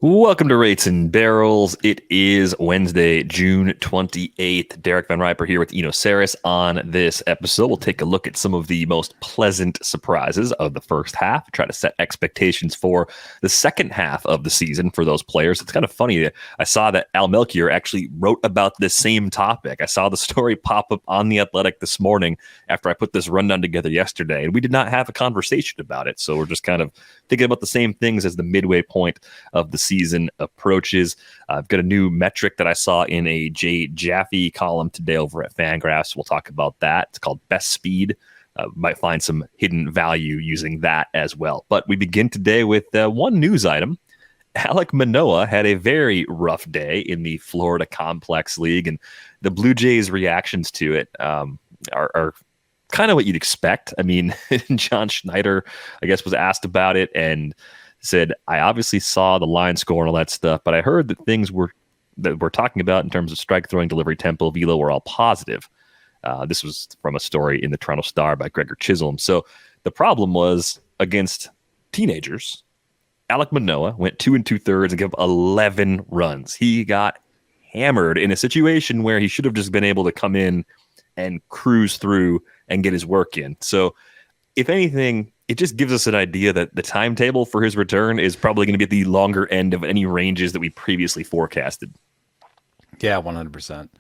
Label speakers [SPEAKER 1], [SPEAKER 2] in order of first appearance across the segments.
[SPEAKER 1] Welcome to Rates and Barrels. It is Wednesday, June 28th. Derek Van Riper here with Eno Saris. On this episode, we'll take a look at some of the most pleasant surprises of the first half, try to set expectations for the second half of the season for those players. It's kind of funny that I saw that Al Melchior actually wrote about this same topic. I saw the story pop up on The Athletic this morning after I put this rundown together yesterday, and we did not have a conversation about it. So we're just kind of thinking about the same things as the midway point of the season approaches. I've got a new metric that I saw in a Jay Jaffe column today over at Fangraphs. We'll talk about that. It's called Best Speed. Might find some hidden value using that as well. But we begin today with one news item. Alek Manoah had a very rough day in the Florida Complex League, and the Blue Jays' reactions to it are kind of what you'd expect. I mean, John Schneider, I guess, was asked about it and said, I obviously saw the line score and all that stuff, but I heard that things that we're talking about in terms of strike throwing, delivery, tempo, velo were all positive. This was from a story in the Toronto Star by Gregor Chisholm. So the problem was against teenagers. Alek Manoah went 2 2/3 and gave up 11 runs. He got hammered in a situation where he should have just been able to come in and cruise through and get his work in. So if anything, it just gives us an idea that the timetable for his return is probably going to be at the longer end of any ranges that we previously forecasted.
[SPEAKER 2] Yeah, 100%.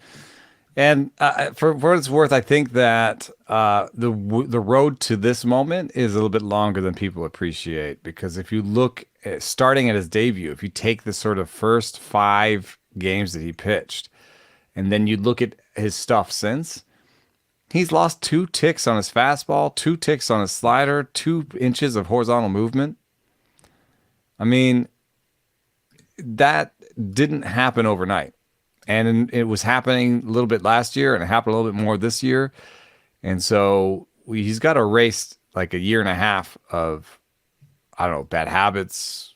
[SPEAKER 2] And for what it's worth, I think that the road to this moment is a little bit longer than people appreciate, because if you look at starting at his debut, if you take the sort of first 5 games that he pitched, and then you look at his stuff since, he's lost 2 ticks on his fastball, 2 ticks on his slider, 2 inches of horizontal movement. I mean, that didn't happen overnight. And it was happening a little bit last year, and it happened a little bit more this year. And so he's got to erase like a year and a half of, I don't know, bad habits,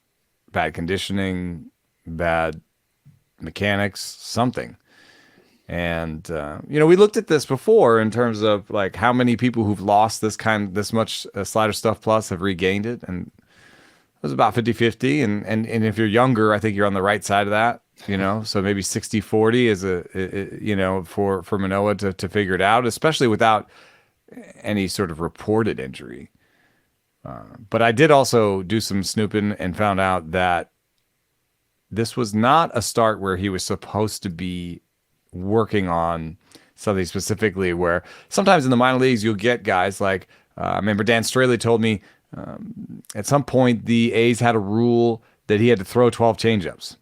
[SPEAKER 2] bad conditioning, bad mechanics, something. And, we looked at this before in terms of like how many people who've lost this much slider stuff plus have regained it. And it was about 50-50. And if you're younger, I think you're on the right side of that, so maybe 60-40 is for Manoah to figure it out, especially without any sort of reported injury. But I did also do some snooping and found out that this was not a start where he was supposed to be working on something specifically, where sometimes in the minor leagues you'll get guys like I remember Dan Straley told me at some point the A's had a rule that he had to throw 12 changeups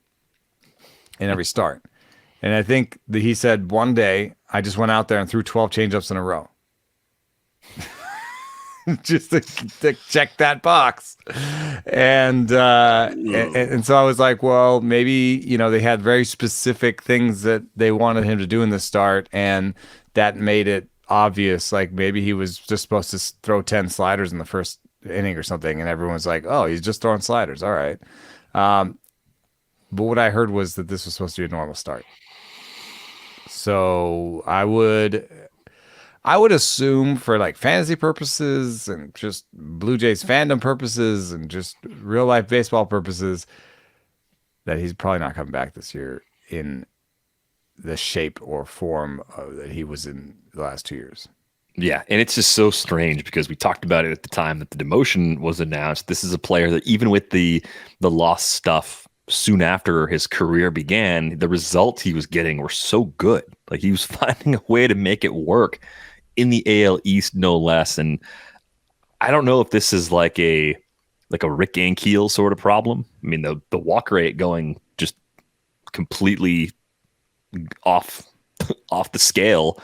[SPEAKER 2] in every start, and I think that he said one day I just went out there and threw 12 changeups in a row just to check that box. And so I was like, well, maybe, they had very specific things that they wanted him to do in the start, and that made it obvious. Like maybe he was just supposed to throw 10 sliders in the first inning or something, and everyone was like, oh, he's just throwing sliders. All right. But what I heard was that this was supposed to be a normal start. So I would assume, for like fantasy purposes and just Blue Jays fandom purposes and just real life baseball purposes, that he's probably not coming back this year in the shape or form that he was in the last 2 years.
[SPEAKER 1] Yeah, and it's just so strange because we talked about it at the time that the demotion was announced. This is a player that even with the lost stuff soon after his career began, the results he was getting were so good. Like he was finding a way to make it work in the AL East, no less. And I don't know if this is like a Rick Ankiel sort of problem. I mean, the walk rate going just completely off the scale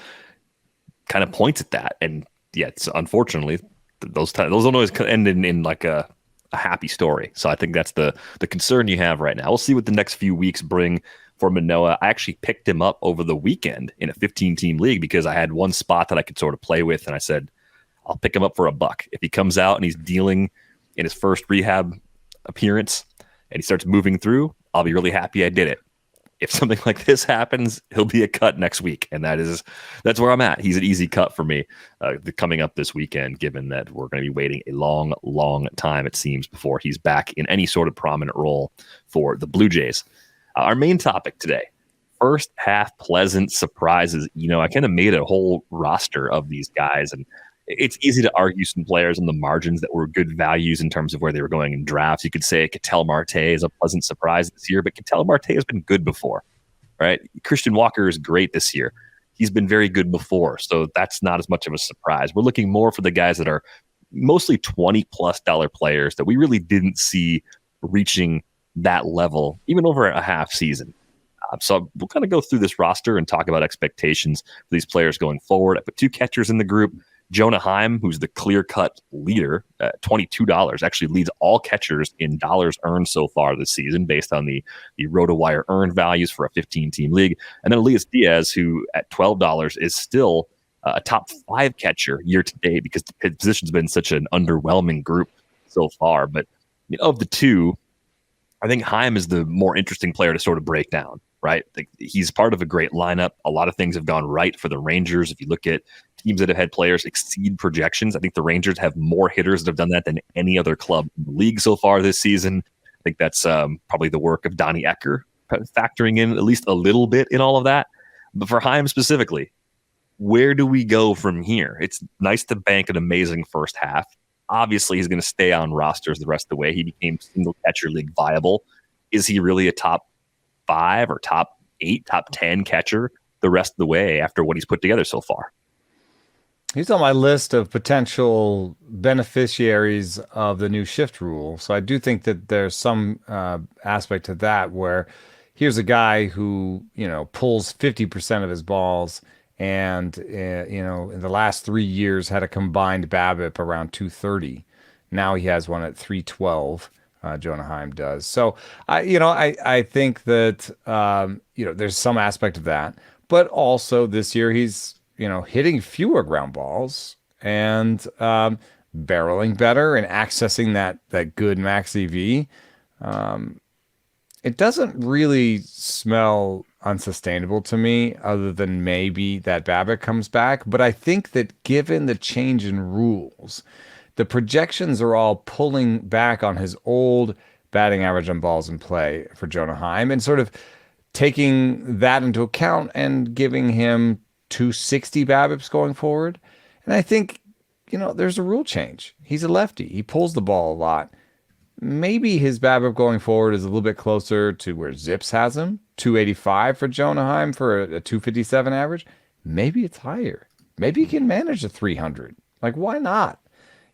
[SPEAKER 1] kind of points at that. And yeah, it's unfortunately those don't always end in like a happy story. So I think that's the concern you have right now. We'll see what the next few weeks bring for Manoah. I actually picked him up over the weekend in a 15-team league because I had one spot that I could sort of play with, and I said, I'll pick him up for $1. If he comes out and he's dealing in his first rehab appearance and he starts moving through, I'll be really happy I did it. if something like this happens, he'll be a cut next week, and that's where I'm at. He's an easy cut for me coming up this weekend, given that we're going to be waiting a long, long time, it seems, before he's back in any sort of prominent role for the Blue Jays. Our main topic today, first half pleasant surprises. I kind of made a whole roster of these guys, and it's easy to argue some players on the margins that were good values in terms of where they were going in drafts. You could say Ketel Marte is a pleasant surprise this year, but Ketel Marte has been good before, right? Christian Walker is great this year. He's been very good before, so that's not as much of a surprise. We're looking more for the guys that are mostly $20+ players that we really didn't see reaching that level, even over a half season. So we'll kind of go through this roster and talk about expectations for these players going forward. I put 2 catchers in the group. Jonah Heim, who's the clear-cut leader at $22, actually leads all catchers in dollars earned so far this season based on the RotoWire earned values for a 15-team league. And then Elias Diaz, who at $12 is still a top 5 catcher year to date because his position's been such an underwhelming group so far. But of the two, I think Heim is the more interesting player to sort of break down, right? Like, he's part of a great lineup. A lot of things have gone right for the Rangers. If you look at teams that have had players exceed projections, I think the Rangers have more hitters that have done that than any other club in the league so far this season. I think that's probably the work of Donnie Ecker factoring in at least a little bit in all of that. But for Heim specifically, where do we go from here? It's nice to bank an amazing first half. Obviously, he's going to stay on rosters the rest of the way. He became single catcher league viable. Is he really a top 5 or top 8, top 10 catcher the rest of the way after what he's put together so far?
[SPEAKER 2] He's on my list of potential beneficiaries of the new shift rule. So I do think that there's some aspect to that where here's a guy who, pulls 50% of his balls and, in the last 3 years had a combined BABIP around 230. Now he has one at 312. Jonah Heim does. So I think that, there's some aspect of that, but also this year he's, hitting fewer ground balls and barreling better and accessing that good max EV. It doesn't really smell unsustainable to me, other than maybe that BABIP comes back. But I think that given the change in rules, the projections are all pulling back on his old batting average on balls in play for Jonah Heim and sort of taking that into account and giving him 260 BABIPs going forward. And I think, there's a rule change. He's a lefty. He pulls the ball a lot. Maybe his BABIP going forward is a little bit closer to where Zips has him, 285 for Jonah Heim for a 257 average. Maybe it's higher. Maybe he can manage a 300. Like, why not?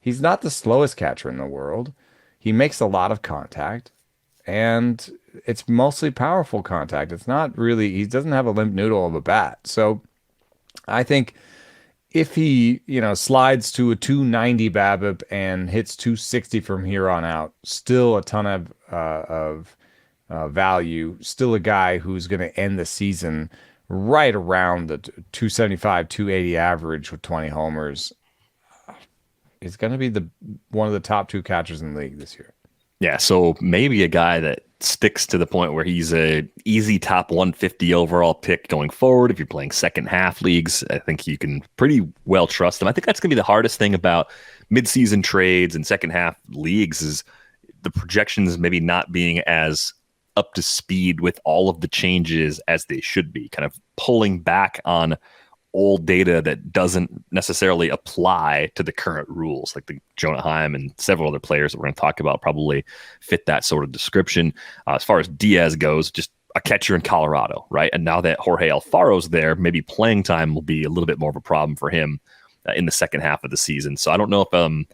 [SPEAKER 2] He's not the slowest catcher in the world. He makes a lot of contact, and it's mostly powerful contact. It's not really, he doesn't have a limp noodle of a bat. So I think if he, slides to a 290 BABIP and hits 260 from here on out, still a ton of value, still a guy who's going to end the season right around the 275, 280 average with 20 homers. He's going to be one of the top 2 catchers in the league this year.
[SPEAKER 1] Yeah, so maybe a guy that sticks to the point where he's a easy top 150 overall pick going forward. If you're playing second half leagues, I think you can pretty well trust him. I think that's going to be the hardest thing about midseason trades and second half leagues is the projections maybe not being as up to speed with all of the changes as they should be, kind of pulling back on old data that doesn't necessarily apply to the current rules. Like the Jonah Heim and several other players that we're going to talk about probably fit that sort of description. As far as Diaz goes, just a catcher in Colorado, right? And now that Jorge Alfaro's there, maybe playing time will be a little bit more of a problem for him in the second half of the season. So I don't know if I'm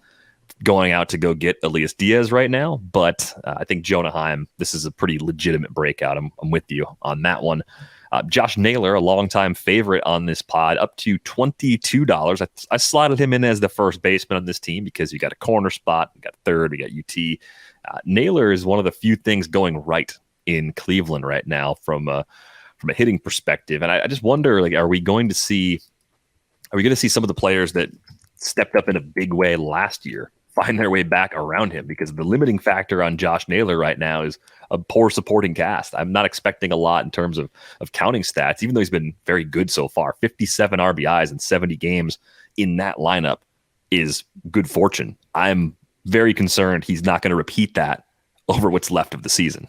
[SPEAKER 1] going out to go get Elias Diaz right now, but I think Jonah Heim, this is a pretty legitimate breakout. I'm with you on that one. Josh Naylor, a longtime favorite on this pod, up to $22. I slotted him in as the first baseman on this team because you got a corner spot, you got third, we got UT. Naylor is one of the few things going right in Cleveland right now from a hitting perspective, and I just wonder, like, are we going to see some of the players that stepped up in a big way last year find their way back around him, because the limiting factor on Josh Naylor right now is a poor supporting cast. I'm not expecting a lot in terms of counting stats, even though he's been very good so far. 57 RBIs in 70 games in that lineup is good fortune. I'm very concerned he's not going to repeat that over what's left of the season.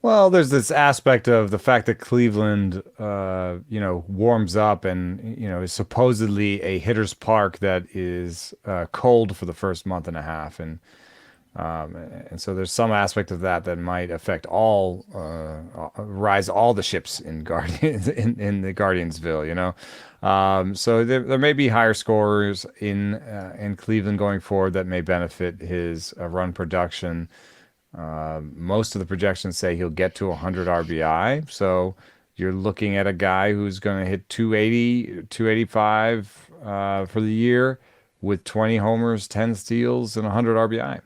[SPEAKER 2] Well, there's this aspect of the fact that Cleveland, warms up and, is supposedly a hitter's park that is cold for the first month and a half. And so there's some aspect of that might affect rise all the ships in Guardians in the Guardiansville, So there may be higher scorers in Cleveland going forward that may benefit his run production. Most of the projections say he'll get to 100 RBI. So you're looking at a guy who's going to hit 280, 285 for the year with 20 homers, 10 steals, and 100 RBI.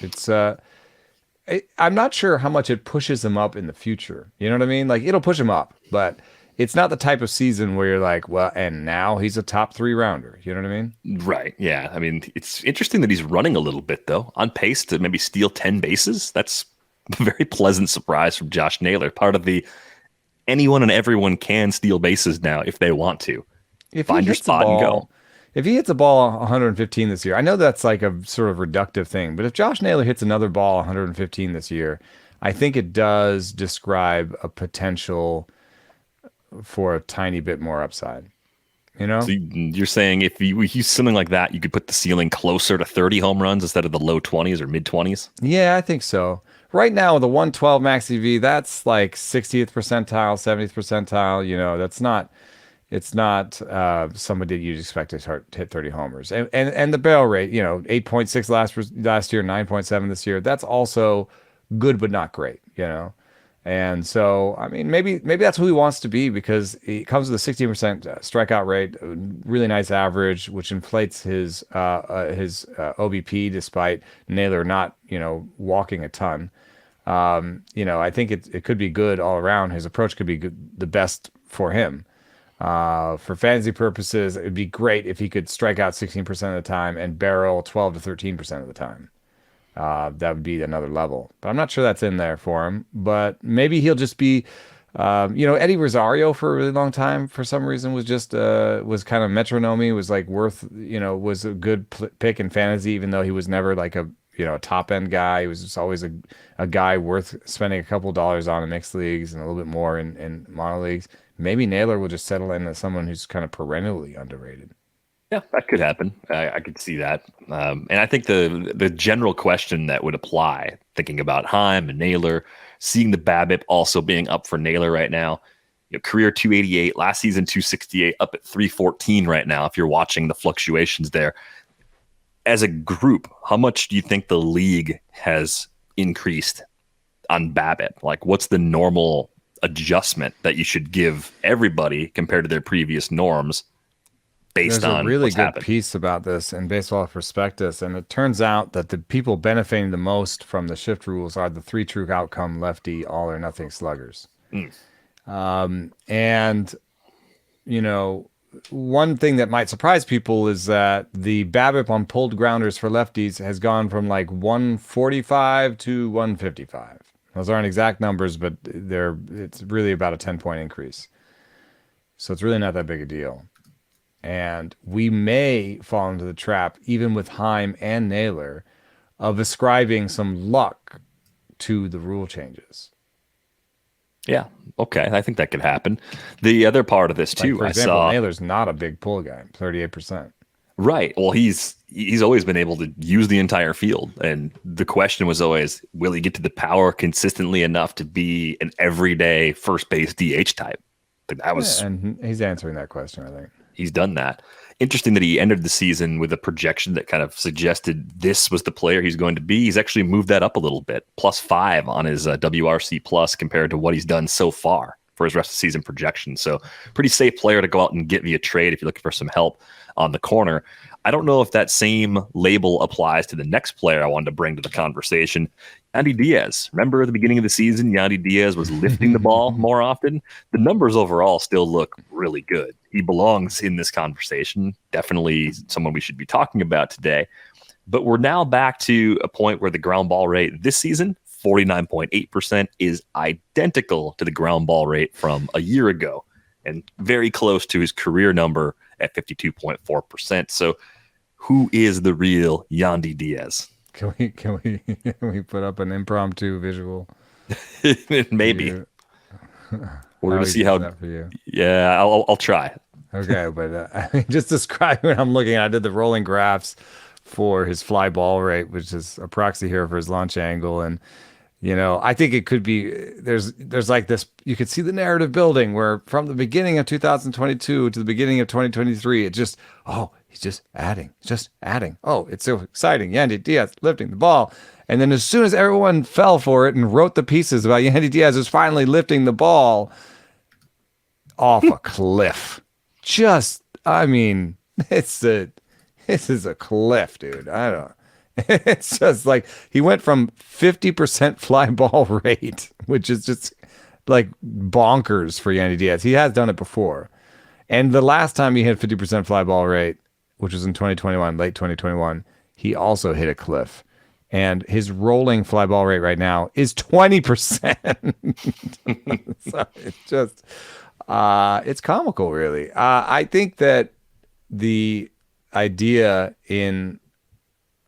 [SPEAKER 2] It's I'm not sure how much it pushes him up in the future. You know what I mean? Like, it'll push him up, but it's not the type of season where you're like, well, and now he's a top 3 rounder. You know what I mean?
[SPEAKER 1] Right. Yeah. I mean, it's interesting that he's running a little bit, though, on pace to maybe steal 10 bases. That's a very pleasant surprise from Josh Naylor. Part of the anyone and everyone can steal bases now if they want to. Find your spot and go.
[SPEAKER 2] If he hits a ball 115 this year, I know that's like a sort of reductive thing, but if Josh Naylor hits another ball 115 this year, I think it does describe a potential for a tiny bit more upside. So
[SPEAKER 1] you're saying if you use something like that, you could put the ceiling closer to 30 home runs instead of the low 20s or mid 20s?
[SPEAKER 2] Yeah, I think so. Right now, with the 112 max EV, that's like 60th percentile, 70th percentile. That's not. It's not somebody you'd expect to hit 30 homers. And the barrel rate, 8.6 last year, 9.7 this year. That's also good, but not great, And so, I mean, maybe that's who he wants to be, because he comes with a 16% strikeout rate, a really nice average, which inflates his OBP despite Naylor not, walking a ton. I think it could be good all around. His approach could be good, the best for him. For fantasy purposes, it'd be great if he could strike out 16% of the time and barrel 12 to 13% of the time. That would be another level, but I'm not sure that's in there for him. But maybe he'll just be, Eddie Rosario for a really long time, for some reason, was just was kind of metronome, was like was a good pick in fantasy, even though he was never like a top end guy. He was just always a guy worth spending a couple dollars on in mixed leagues and a little bit more in mono leagues. Maybe Naylor will just settle in as someone who's kind of perennially underrated.
[SPEAKER 1] Yeah, that could happen. I could see that. And I think the general question that would apply, thinking about Heim and Naylor, seeing the BABIP also being up for Naylor right now, career 288, last season 268, up at 314 right now, if you're watching the fluctuations there. As a group, how much do you think the league has increased on BABIP? Like, what's the normal adjustment that you should give everybody compared to their previous norms based on
[SPEAKER 2] There's a really
[SPEAKER 1] what's
[SPEAKER 2] good
[SPEAKER 1] happened?
[SPEAKER 2] piece about this in Baseball Prospectus, and it turns out that the people benefiting the most from the shift rules are the 3 true outcome lefty all or nothing sluggers. And one thing that might surprise people is that the BABIP on pulled grounders for lefties has gone from like 145 to 155. Those aren't exact numbers, but it's really about a 10-point increase. So it's really not that big a deal. And we may fall into the trap, even with Heim and Naylor, of ascribing some luck to the rule changes.
[SPEAKER 1] Yeah, okay. I think that could happen. The other part of this, too,
[SPEAKER 2] For example, Naylor's not a big pull guy, 38%.
[SPEAKER 1] Right. Well, he's always been able to use the entire field. And the question was always, will he get to the power consistently enough to be an everyday first base DH type?
[SPEAKER 2] And he's answering that question, I think.
[SPEAKER 1] He's done that. Interesting that he entered the season with a projection that kind of suggested this was the player he's going to be. He's actually moved that up a little bit, +5 on his WRC plus compared to what he's done so far for his rest of the season projection. So pretty safe player to go out and get via trade if you're looking for some help on the corner. I don't know if that same label applies to the next player I wanted to bring to the conversation, Yandy Diaz. Remember at the beginning of the season, Yandy Diaz was lifting the ball more often. The numbers overall still look really good. He belongs in this conversation. Definitely someone we should be talking about today. But we're now back to a point where the ground ball rate this season, 49.8%, is identical to the ground ball rate from a year ago and very close to his career number at 52.4%. So who is the real Yandy Diaz?
[SPEAKER 2] Can we put up an impromptu visual?
[SPEAKER 1] Maybe. We're going to see how.
[SPEAKER 2] That for you?
[SPEAKER 1] Yeah, I'll try.
[SPEAKER 2] Okay, but I mean, just describe what I'm looking at. I did the rolling graphs for his fly ball rate, which is a proxy here for his launch angle, and I think it could be there's like this. You could see the narrative building where from the beginning of 2022 to the beginning of 2023, he's just adding. Oh, it's so exciting. Yandy Diaz lifting the ball. And then as soon as everyone fell for it and wrote the pieces about Yandy Diaz is finally lifting the ball off a cliff. This is a cliff, dude. It's just like he went from 50% fly ball rate, which is just like bonkers for Yandy Diaz. He has done it before. And the last time he hit 50% fly ball rate, which was in 2021, late 2021, he also hit a cliff. And his rolling fly ball rate right now is 20%. So it's just, it's comical, really. I think that the idea in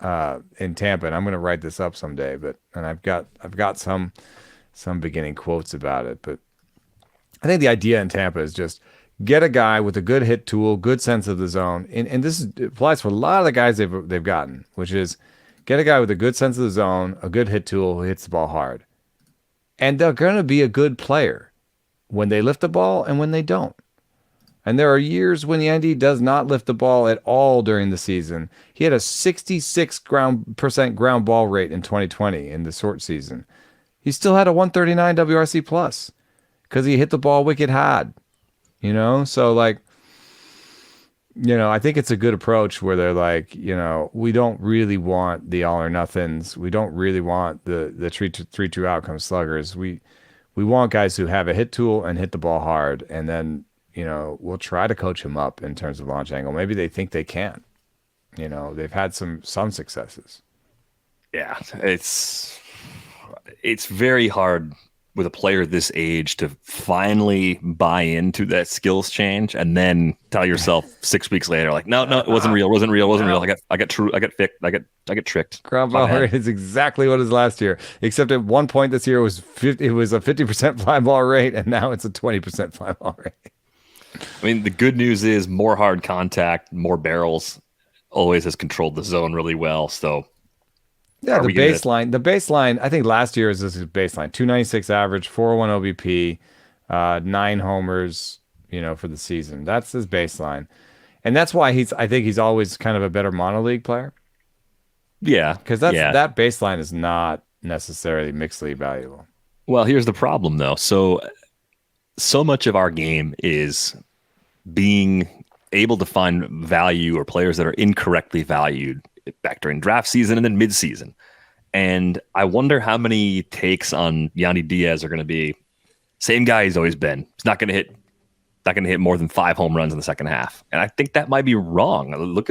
[SPEAKER 2] Tampa, and I'm going to write this up someday, and I've got some beginning quotes about it, but I think the idea in Tampa is just get a guy with a good hit tool, good sense of the zone, and this applies for a lot of the guys they've gotten, which is get a guy with a good sense of the zone, a good hit tool who hits the ball hard, and they're going to be a good player when they lift the ball and when they don't. And there are years when Yandy does not lift the ball at all during the season. He had a 66% ground ball rate in 2020 in the short season. He still had a 139 WRC plus because he hit the ball wicked hard. So like, I think it's a good approach where they're like, we don't really want the all or nothings. We don't really want the three true outcome sluggers. We want guys who have a hit tool and hit the ball hard, and then we'll try to coach him up in terms of launch angle. Maybe they think they can. They've had some successes.
[SPEAKER 1] Yeah, it's very hard with a player this age to finally buy into that skills change and then tell yourself 6 weeks later, like, no, it wasn't real. I got tricked.
[SPEAKER 2] Ground ball rate is exactly what it was last year, except at one point this year it was a 50% fly ball rate, and now it's a 20% fly ball rate.
[SPEAKER 1] I mean, the good news is more hard contact, more barrels always has controlled the zone really well. So
[SPEAKER 2] yeah, the baseline, I think last year is this baseline, 296 average, 401 OBP, 9 homers, for the season. That's his baseline. And that's why I think he's always kind of a better mono league player.
[SPEAKER 1] Yeah.
[SPEAKER 2] Because that baseline is not necessarily mixed league valuable.
[SPEAKER 1] Well, here's the problem though. So much of our game is being able to find value or players that are incorrectly valued back during draft season and then mid-season. And I wonder how many takes on Yandy Diaz are going to be same guy he's always been. He's not going to hit more than 5 home runs in the second half. And I think that might be wrong. Look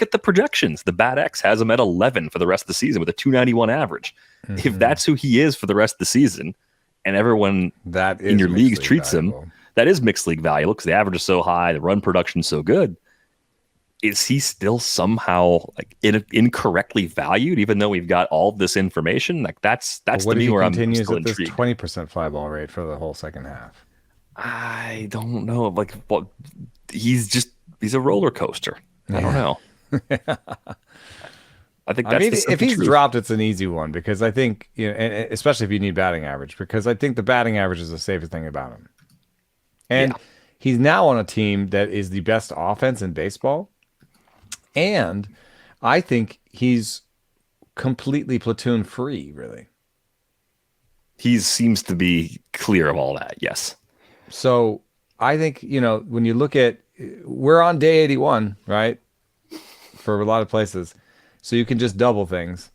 [SPEAKER 1] at the projections. The Bat X has him at 11 for the rest of the season with a 291 average. Mm-hmm. If that's who he is for the rest of the season, and everyone that in your leagues treats him, that is mixed league valuable because the average is so high, the run production is so good. Is he still somehow like incorrectly valued, even though we've got all this information? Like that's to me where I'm still intrigued.
[SPEAKER 2] This 20% fly ball rate for the whole second half.
[SPEAKER 1] I don't know. Like, he's a roller coaster. I don't know. I think that's
[SPEAKER 2] if he's dropped, it's an easy one because I think, and especially if you need batting average, because I think the batting average is the safest thing about him. And he's now on a team that is the best offense in baseball. And I think he's completely platoon free, really.
[SPEAKER 1] He seems to be clear of all that, yes.
[SPEAKER 2] So I think, when you look at, we're on day 81, right? For a lot of places. So you can just double things.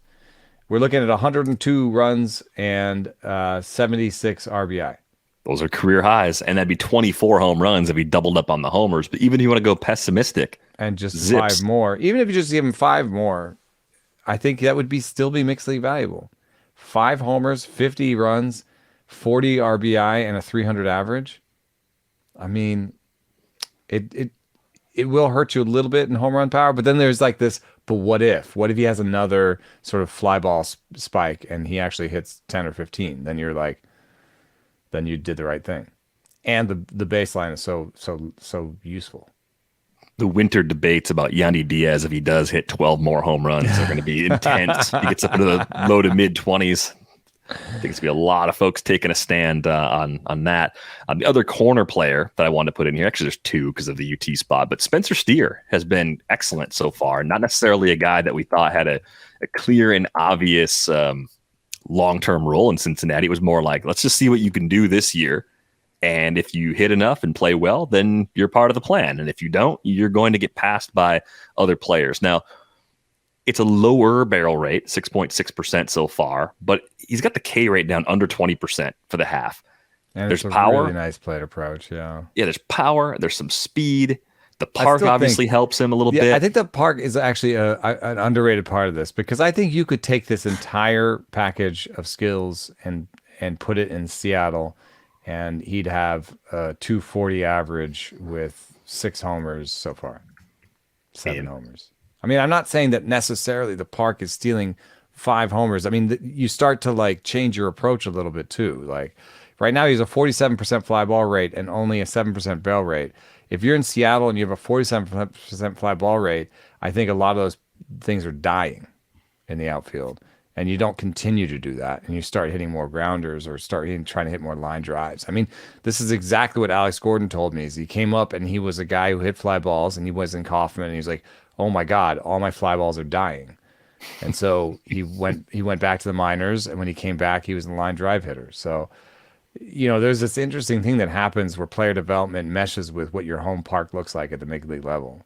[SPEAKER 2] We're looking at 102 runs and 76 RBI.
[SPEAKER 1] Those are career highs, and that'd be 24 home runs if he doubled up on the homers. But even if you want to go pessimistic,
[SPEAKER 2] And just five
[SPEAKER 1] Zips.
[SPEAKER 2] more. Even if you just give him five more, I think that would be still be mixed league valuable. Five homers, 50 runs, 40 RBI, and a 300 average. I mean, it will hurt you a little bit in home run power, but then there's like this. But what if? What if he has another sort of fly ball spike and he actually hits 10 or 15? Then you're like, then you did the right thing. And the baseline is so useful.
[SPEAKER 1] The winter debates about Yandy Diaz, if he does hit 12 more home runs, are going to be intense. He gets up into the low to mid 20s. I think it's going to be a lot of folks taking a stand on that. The other corner player that I wanted to put in here, actually there's two because of the UT spot, but Spencer Steer has been excellent so far. Not necessarily a guy that we thought had a clear and obvious long-term role in Cincinnati. It was more like, let's just see what you can do this year. And if you hit enough and play well, then you're part of the plan. And if you don't, you're going to get passed by other players. Now, it's a lower barrel rate, 6.6% so far, but he's got the K rate down under 20% for the half.
[SPEAKER 2] And
[SPEAKER 1] There's
[SPEAKER 2] it's a
[SPEAKER 1] power.
[SPEAKER 2] really nice plate approach, yeah.
[SPEAKER 1] Yeah, there's power. There's some speed. The park obviously helps him a little bit.
[SPEAKER 2] I think the park is actually an underrated part of this because I think you could take this entire package of skills and put it in Seattle, and he'd have a 240 average with 6 homers so far, 7 homers. I mean, I'm not saying that necessarily the park is stealing 5 homers. I mean, you start to like change your approach a little bit too. Like right now, he's a 47% fly ball rate and only a 7% barrel rate. If you're in Seattle and you have a 47% fly ball rate, I think a lot of those things are dying in the outfield. And you don't continue to do that. And you start hitting more grounders or trying to hit more line drives. I mean, this is exactly what Alex Gordon told me. Is he came up and he was a guy who hit fly balls and he was in Kauffman and he was like, oh my God, all my fly balls are dying. And so he went back to the minors. And when he came back, he was a line drive hitter. So, there's this interesting thing that happens where player development meshes with what your home park looks like at the major league level.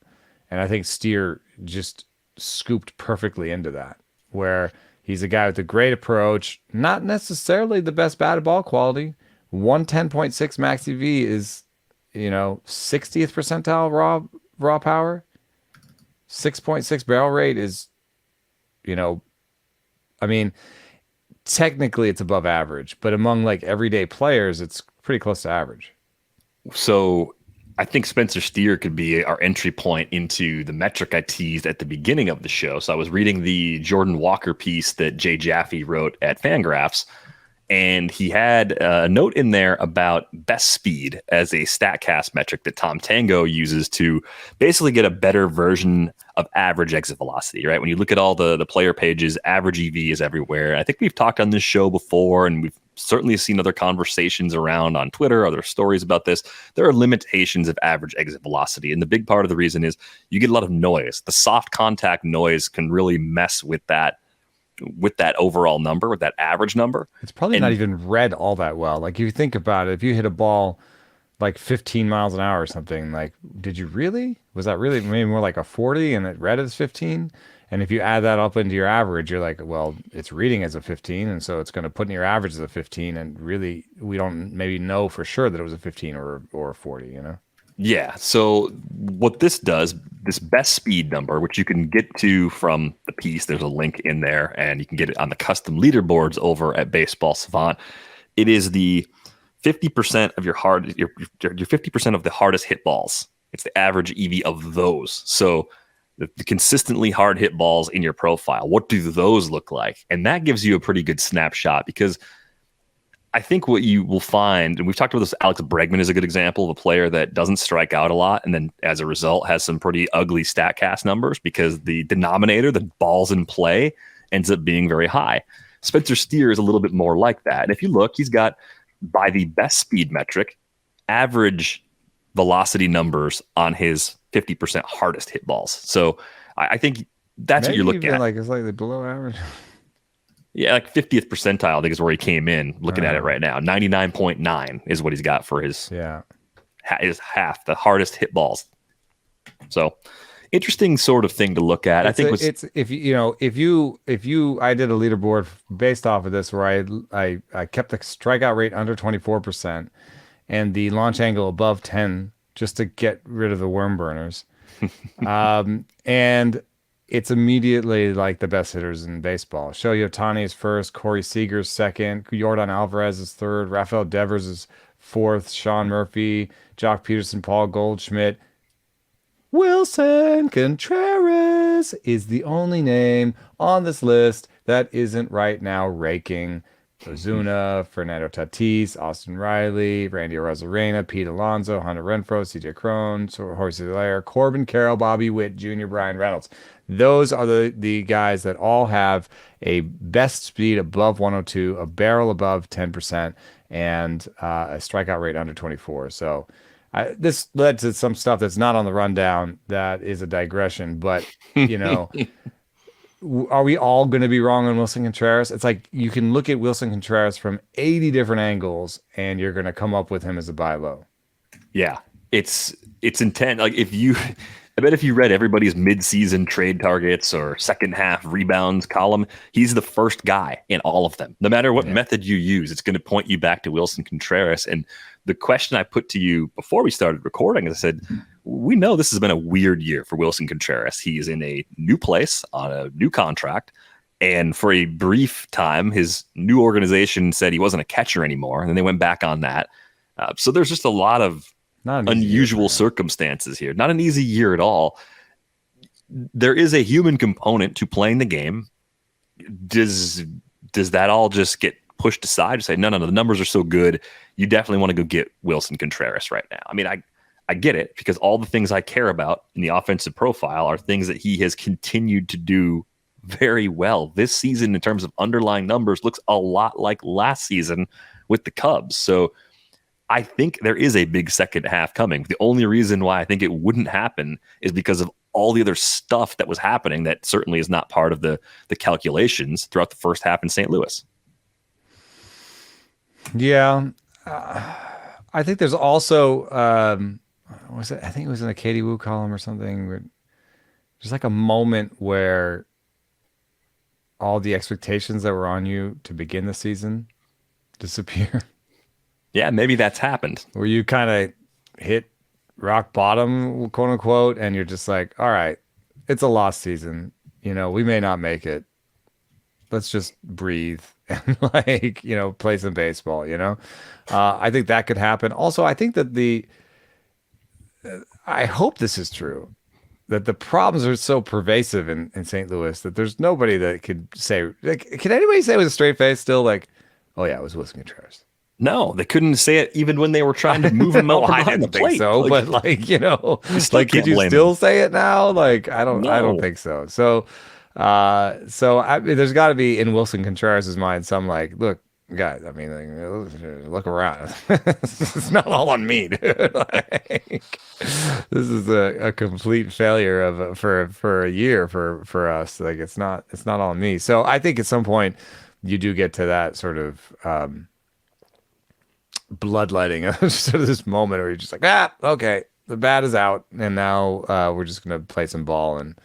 [SPEAKER 2] And I think Steer just scooped perfectly into that, where he's a guy with a great approach, not necessarily the best batted ball quality. 110.6 max EV is, 60th percentile raw power. 6.6 barrel rate is, I mean, technically it's above average, but among like everyday players, it's pretty close to average.
[SPEAKER 1] So I think Spencer Steer could be our entry point into the metric I teased at the beginning of the show. So I was reading the Jordan Walker piece that Jay Jaffe wrote at Fangraphs, and he had a note in there about best speed as a StatCast metric that Tom Tango uses to basically get a better version of average exit velocity, right? When you look at all the player pages, average EV is everywhere. I think we've talked on this show before, and we've certainly seen other conversations around on Twitter, other stories about this. There are limitations of average exit velocity. And the big part of the reason is you get a lot of noise. The soft contact noise can really mess with that overall number, with that average number.
[SPEAKER 2] It's probably not even read all that well. Like if you think about it, if you hit a ball like 15 miles an hour or something, like, did you really? Was that really maybe more like a 40 and it read as 15? And if you add that up into your average, you're like, well, it's reading as a 15. And so it's going to put in your average as a 15. And really, we don't maybe know for sure that it was a 15 or a 40,
[SPEAKER 1] Yeah. So what this does, this best speed number, which you can get to from the piece, there's a link in there, and you can get it on the custom leaderboards over at Baseball Savant. It is the 50% of your 50% of the hardest hit balls. It's the average EV of those. So the consistently hard hit balls in your profile, what do those look like? And that gives you a pretty good snapshot, because I think what you will find, and we've talked about this, Alex Bregman is a good example of a player that doesn't strike out a lot, and then as a result has some pretty ugly StatCast numbers because the denominator, the balls in play, ends up being very high. Spencer Steer is a little bit more like that. And if you look, he's got, by the best speed metric, average velocity numbers on his 50% hardest hit balls. So I think that's what you're looking at.
[SPEAKER 2] Like it's slightly below average.
[SPEAKER 1] Yeah, like 50th percentile, I think is where he came in. Looking at it right now, 99.9 is what he's got for his is half the hardest hit balls. So interesting sort of thing to look at. I think
[SPEAKER 2] it's if you I did a leaderboard based off of this where I kept the strikeout rate under 24% and the launch angle above 10 just to get rid of the worm burners. And it's immediately like the best hitters in baseball. Shohei Ohtani is first, Corey Seager's second, Yordan Alvarez is third, Rafael Devers is fourth, Sean Murphy, Jock Peterson, Paul Goldschmidt. Wilson Contreras is the only name on this list that isn't right now raking. Ozuna, Fernando Tatis, Austin Riley, Randy Arozarena, Pete Alonso, Hunter Renfroe, CJ Cron, Jorge Soler, Corbin Carroll, Bobby Witt Jr., Brian Reynolds. Those are the guys that all have a best speed above 102, a barrel above 10%, and a strikeout rate under 24. So this led to some stuff that's not on the rundown that is a digression, but, are we all going to be wrong on Wilson Contreras? It's like you can look at Wilson Contreras from 80 different angles and you're going to come up with him as a buy low.
[SPEAKER 1] Yeah, it's intent. Like I bet if you read everybody's mid-season trade targets or second half rebounds column, he's the first guy in all of them. No matter what method you use, it's going to point you back to Wilson Contreras. And the question I put to you before we started recording is I said, we know this has been a weird year for Wilson Contreras. He's in a new place on a new contract. And for a brief time, his new organization said he wasn't a catcher anymore. And then they went back on that. So there's just a lot of unusual circumstances here. Not an easy year at all. There is a human component to playing the game. Does that all just get pushed aside to say, no, the numbers are so good, you definitely want to go get Wilson Contreras right now? I mean, I get it, because all the things I care about in the offensive profile are things that he has continued to do very well. This season, in terms of underlying numbers, looks a lot like last season with the Cubs. So I think there is a big second half coming. The only reason why I think it wouldn't happen is because of all the other stuff that was happening that certainly is not part of the calculations throughout the first half in St. Louis.
[SPEAKER 2] Yeah. I think there's also, I think it was in a Katie Wu column or something. There's like a moment where all the expectations that were on you to begin the season disappear.
[SPEAKER 1] Yeah, maybe that's happened.
[SPEAKER 2] Where you kind of hit rock bottom, quote unquote, and you're just like, all right, it's a lost season. We may not make it. Let's just breathe and play some baseball, I think that could happen. Also, I think that I hope this is true, that the problems are so pervasive in St. Louis that there's nobody that could say, can anybody say with a straight face still oh yeah, it was Wilson Contreras?
[SPEAKER 1] No, they couldn't say it even when they were trying to move him out behind the plate.
[SPEAKER 2] So, but could you still say it now? I don't think so. So there's got to be in Wilson Contreras' mind some look, guys. I mean, look around. It's not all on me, dude. This is a complete failure for a year for us. It's not all on me. So I think at some point you do get to that sort of bloodletting, sort of this moment where you're just like, okay, the bat is out, and now we're just gonna play some ball and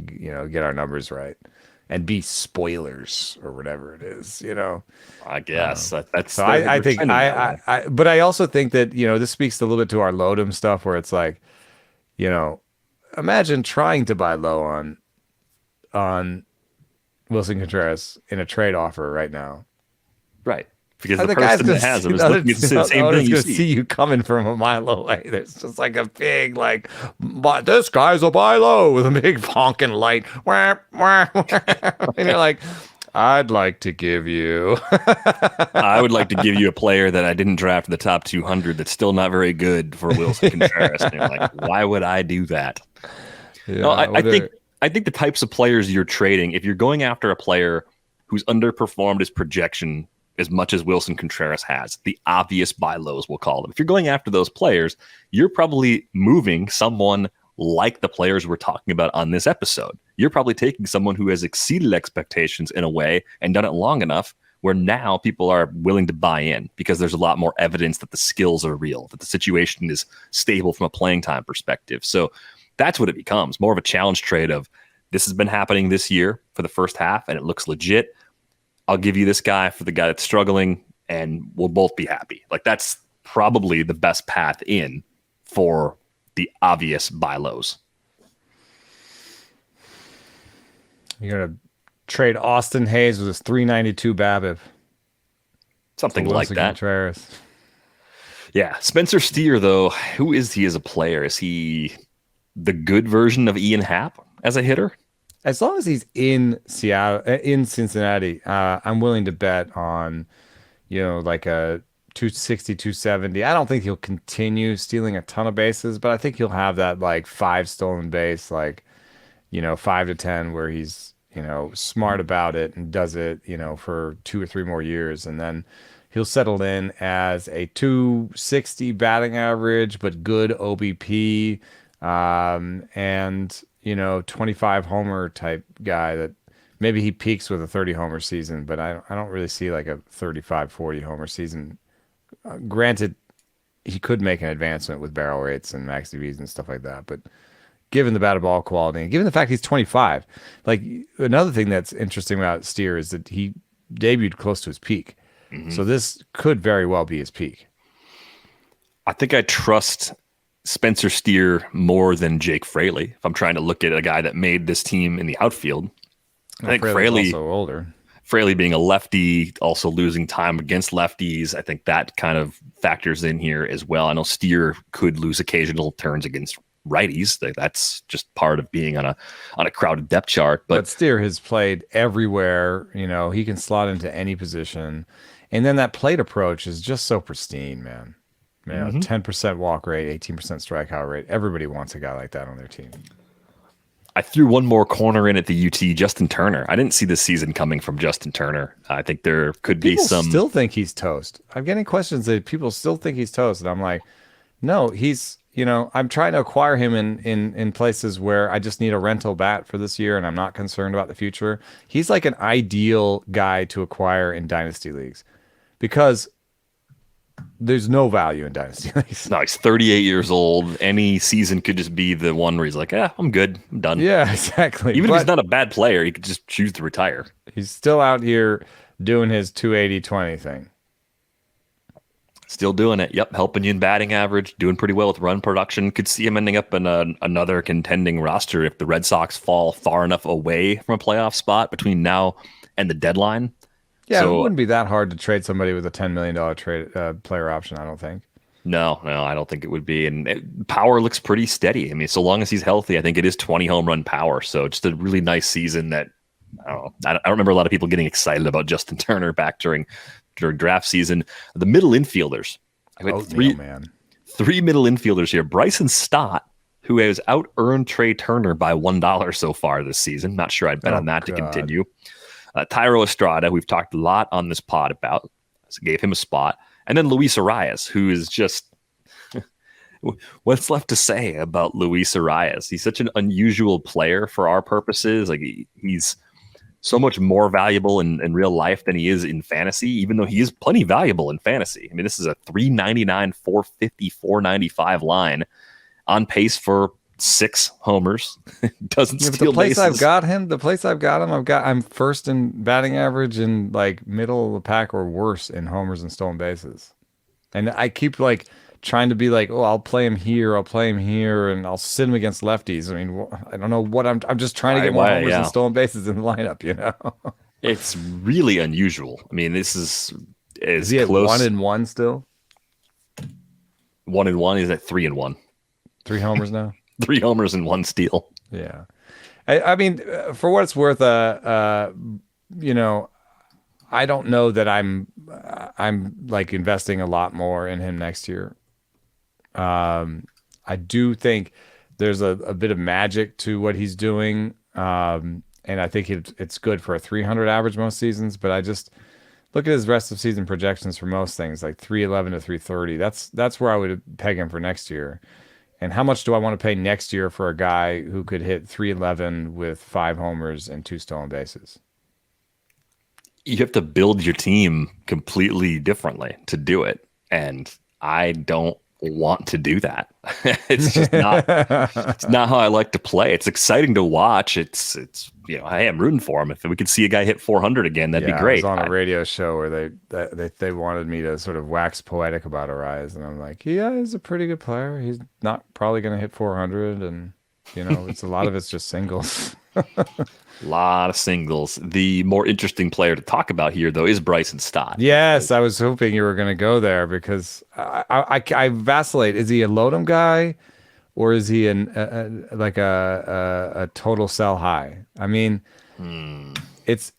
[SPEAKER 2] get our numbers right and be spoilers or whatever it is.
[SPEAKER 1] I guess that's.
[SPEAKER 2] So I think but I also think that this speaks a little bit to our Lodem stuff, where it's like, imagine trying to buy low on Wilson Contreras in a trade offer right now.
[SPEAKER 1] Right. Because the person that has him is looking at the same thing you
[SPEAKER 2] see you coming from a mile away. There's just like a big, but this guy's a buy low with a big honking light. And you're like, I'd like to give you.
[SPEAKER 1] I would like to give you a player that I didn't draft in the top 200 that's still not very good for Wilson Contreras. And you're like, why would I do that? Yeah, no, I think the types of players you're trading, if you're going after a player who's underperformed his projection as much as Wilson Contreras has, the obvious buy lows, we'll call them. If you're going after those players, you're probably moving someone like the players we're talking about on this episode. You're probably taking someone who has exceeded expectations in a way and done it long enough where now people are willing to buy in because there's a lot more evidence that the skills are real, that the situation is stable from a playing time perspective. So that's what it becomes, more of a challenge trade of this has been happening this year for the first half and it looks legit. I'll give you this guy for the guy that's struggling and we'll both be happy. Like that's probably the best path in for the obvious buy lows.
[SPEAKER 2] You're going to trade Austin Hayes with his 392 BABIP.
[SPEAKER 1] Something like that.
[SPEAKER 2] Contreras.
[SPEAKER 1] Yeah. Spencer Steer, though, who is he as a player? Is he the good version of Ian Happ as a hitter?
[SPEAKER 2] As long as he's in Cincinnati, I'm willing to bet on, like a 260, 270. I don't think he'll continue stealing a ton of bases, but I think he'll have that like 5 stolen base, like, 5 to 10 where he's, smart about it and does it, for 2 or 3 more years. And then he'll settle in as a 260 batting average, but good OBP, and, 25 homer type guy that maybe he peaks with a 30 homer season, but I don't really see like a 35, 40 homer season. Granted, he could make an advancement with barrel rates and max DVs and stuff like that, but given the batted ball quality and given the fact he's 25, like another thing that's interesting about Steer is that he debuted close to his peak. Mm-hmm. So this could very well be his peak.
[SPEAKER 1] I think I trust Spencer Steer more than Jake Fraley. If I'm trying to look at a guy that made this team in the outfield, I think Fraley
[SPEAKER 2] also older.
[SPEAKER 1] Fraley being a lefty, also losing time against lefties. I think that kind of factors in here as well. I know Steer could lose occasional turns against righties. That's just part of being on a crowded depth chart. But
[SPEAKER 2] Steer has played everywhere. He can slot into any position. And then that plate approach is just so pristine, man. 10% walk rate, 18% strikeout rate. Everybody wants a guy like that on their team.
[SPEAKER 1] I threw one more corner in at the UT, Justin Turner. I didn't see this season coming from Justin Turner. I think there could be some...
[SPEAKER 2] People still think he's toast. I'm getting questions that people still think he's toast. And I'm like, no, he's... I'm trying to acquire him in places where I just need a rental bat for this year and I'm not concerned about the future. He's like an ideal guy to acquire in dynasty leagues because there's no value in dynasty leagues.
[SPEAKER 1] No, he's 38 years old. Any season could just be the one where he's like, I'm good. I'm done.
[SPEAKER 2] Yeah, exactly.
[SPEAKER 1] Even if he's not a bad player, he could just choose to retire.
[SPEAKER 2] He's still out here doing his 280-20 thing.
[SPEAKER 1] Still doing it. Yep. Helping you in batting average, doing pretty well with run production. Could see him ending up in another contending roster if the Red Sox fall far enough away from a playoff spot between now and the deadline.
[SPEAKER 2] Yeah, so, it wouldn't be that hard to trade somebody with a $10 million trade player option, I don't think.
[SPEAKER 1] No, I don't think it would be. And power looks pretty steady. I mean, so long as he's healthy, I think it is 20 home run power. So just a really nice season that, I don't remember a lot of people getting excited about Justin Turner back during draft season. The middle infielders. Three middle infielders here. Bryson Stott, who has out-earned Trey Turner by $1 so far this season. Not sure I'd bet on that to continue. Thairo Estrada, we've talked a lot on this pod about, so gave him a spot. And then Luis Arias, who is just... what's left to say about Luis Arias? He's such an unusual player for our purposes. Like he's so much more valuable in real life than he is in fantasy, even though he is plenty valuable in fantasy. I mean, this is a 399, 450, 495 line on pace for 6 homers. Doesn't steal
[SPEAKER 2] the place
[SPEAKER 1] bases.
[SPEAKER 2] I've got him, I'm first in batting average and like middle of the pack or worse in homers and stolen bases. And I keep like trying to be like, I'll play him here, and I'll sit him against lefties. I mean, I don't know what I'm just trying to get more homers and stolen bases in the lineup,
[SPEAKER 1] It's really unusual. I mean, this is
[SPEAKER 2] he
[SPEAKER 1] close.
[SPEAKER 2] At 1-1 still?
[SPEAKER 1] 1-1. He's at 3-1.
[SPEAKER 2] 3 homers now?
[SPEAKER 1] 3 homers and 1 steal.
[SPEAKER 2] Yeah. I mean, for what it's worth, I don't know that I'm like investing a lot more in him next year. I do think there's a bit of magic to what he's doing. And I think it's good for a 300 average most seasons, but I just look at his rest of season projections for most things, like 311 to 330. That's where I would peg him for next year. And how much do I want to pay next year for a guy who could hit 311 with 5 homers and 2 stolen bases?
[SPEAKER 1] You have to build your team completely differently to do it. And I don't want to do that. It's just not it's not how I like to play. It's exciting to watch. It's hey, I'm rooting for him. If we could see a guy hit 400 again, that'd be great.
[SPEAKER 2] I was on a radio show where they wanted me to sort of wax poetic about Arise, and I'm like, yeah, he's a pretty good player. He's not probably going to hit 400, and it's a lot of it's just singles.
[SPEAKER 1] A lot of singles. The more interesting player to talk about here, though, is Bryson Stott.
[SPEAKER 2] Yes, I was hoping you were going to go there because I vacillate. Is he a Lotem guy, or is he a total sell high? I mean, it's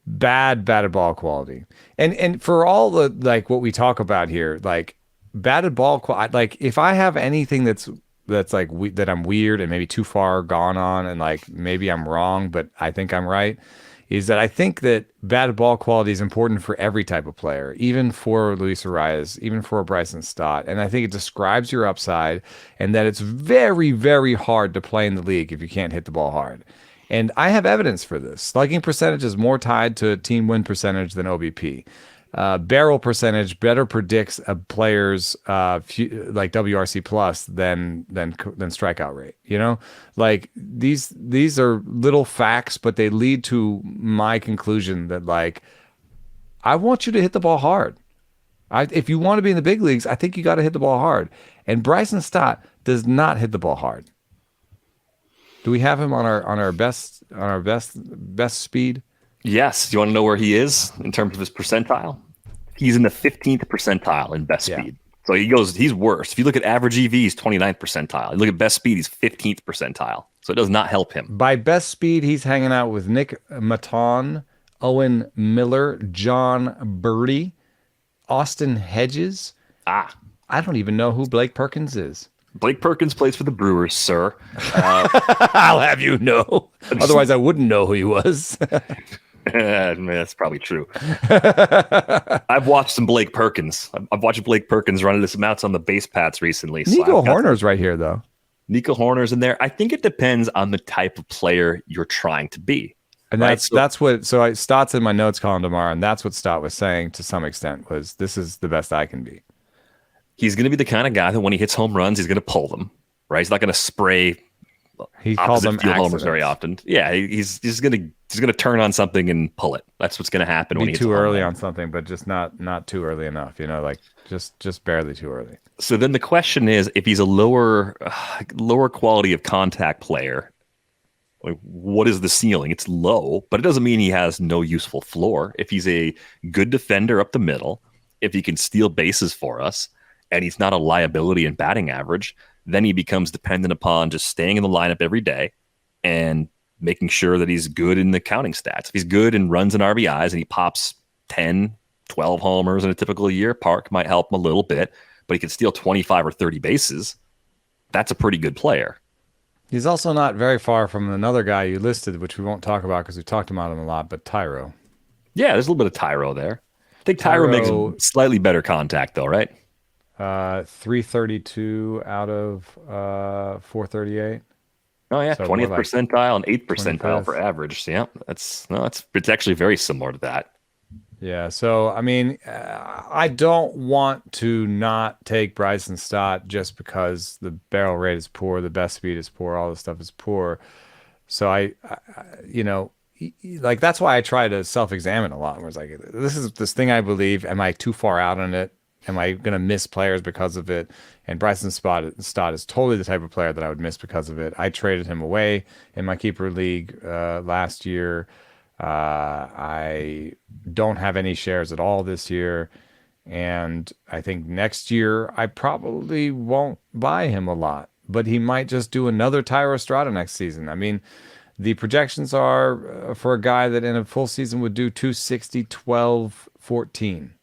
[SPEAKER 2] bad batted ball quality, and for all the like what we talk about here, like batted ball quality. Like if I have anything that's like that I'm weird and maybe too far gone on, and like maybe I'm wrong, but I think I'm right, is that I think that batted ball quality is important for every type of player, even for Luis Arias, even for Bryson Stott. And I think it describes your upside, and that it's very, very hard to play in the league if you can't hit the ball hard. And I have evidence for this. Slugging percentage is more tied to team win percentage than OBP. Barrel percentage better predicts a player's like WRC plus than strikeout rate. Like these are little facts, but they lead to my conclusion that like I want you to hit the ball hard. If you want to be in the big leagues, I think you got to hit the ball hard. And Bryson Stott does not hit the ball hard. Do we have him on our best speed?
[SPEAKER 1] Yes. Do you want to know where he is in terms of his percentile? He's in the 15th percentile in best speed. So he's worse. If you look at average EV, he's 29th percentile. You look at best speed, he's 15th percentile. So it does not help him.
[SPEAKER 2] By best speed, he's hanging out with Nick Maton, Owen Miller, John Birdie, Austin Hedges. I don't even know who Blake Perkins is.
[SPEAKER 1] Blake Perkins plays for the Brewers, sir.
[SPEAKER 2] I'll have you know. Otherwise, I wouldn't know who he was.
[SPEAKER 1] That's probably true. I've watched some Blake Perkins. I've watched Blake Perkins run into some outs on the base paths recently.
[SPEAKER 2] Nico Horner's right here, though.
[SPEAKER 1] Nico Horner's in there. I think it depends on the type of player you're trying to be.
[SPEAKER 2] And that's what. So Stott's in my notes column tomorrow, and that's what Stott was saying to some extent was this is the best I can be.
[SPEAKER 1] He's going to be the kind of guy that when he hits home runs, he's going to pull them. Right? He's not going to spray.
[SPEAKER 2] He calls them
[SPEAKER 1] field homers very often. Yeah, he's going to turn on something and pull it. That's what's going to happen when he hits
[SPEAKER 2] too early on something, but just not too early enough. Like just barely too early.
[SPEAKER 1] So then the question is, if he's a lower quality of contact player, like what is the ceiling? It's low, but it doesn't mean he has no useful floor. If he's a good defender up the middle, if he can steal bases for us, and he's not a liability in batting average, then he becomes dependent upon just staying in the lineup every day and making sure that he's good in the counting stats. If he's good in runs and RBIs and he pops 10, 12 homers in a typical year, Park might help him a little bit, but he can steal 25 or 30 bases. That's a pretty good player.
[SPEAKER 2] He's also not very far from another guy you listed, which we won't talk about because we talked about him a lot, but Tyro.
[SPEAKER 1] Yeah, there's a little bit of Tyro there. I think Tyro makes slightly better contact though, right?
[SPEAKER 2] 332 out of 438.
[SPEAKER 1] Oh yeah, so 20th percentile and 8th percentile
[SPEAKER 2] 25.
[SPEAKER 1] for average. Yeah, it's actually very similar to that.
[SPEAKER 2] Yeah, so I mean, I don't want to not take Bryson Stott just because the barrel rate is poor, the best speed is poor, all this stuff is poor. So I like that's why I try to self-examine a lot. Where it's like, this is this thing I believe. Am I too far out on it? Am I going to miss players because of it? And Bryson Stott is totally the type of player that I would miss because of it. I traded him away in my keeper league last year. I don't have any shares at all this year. And I think next year I probably won't buy him a lot. But he might just do another Thairo Estrada next season. I mean, the projections are for a guy that in a full season would do 260, 12, 14.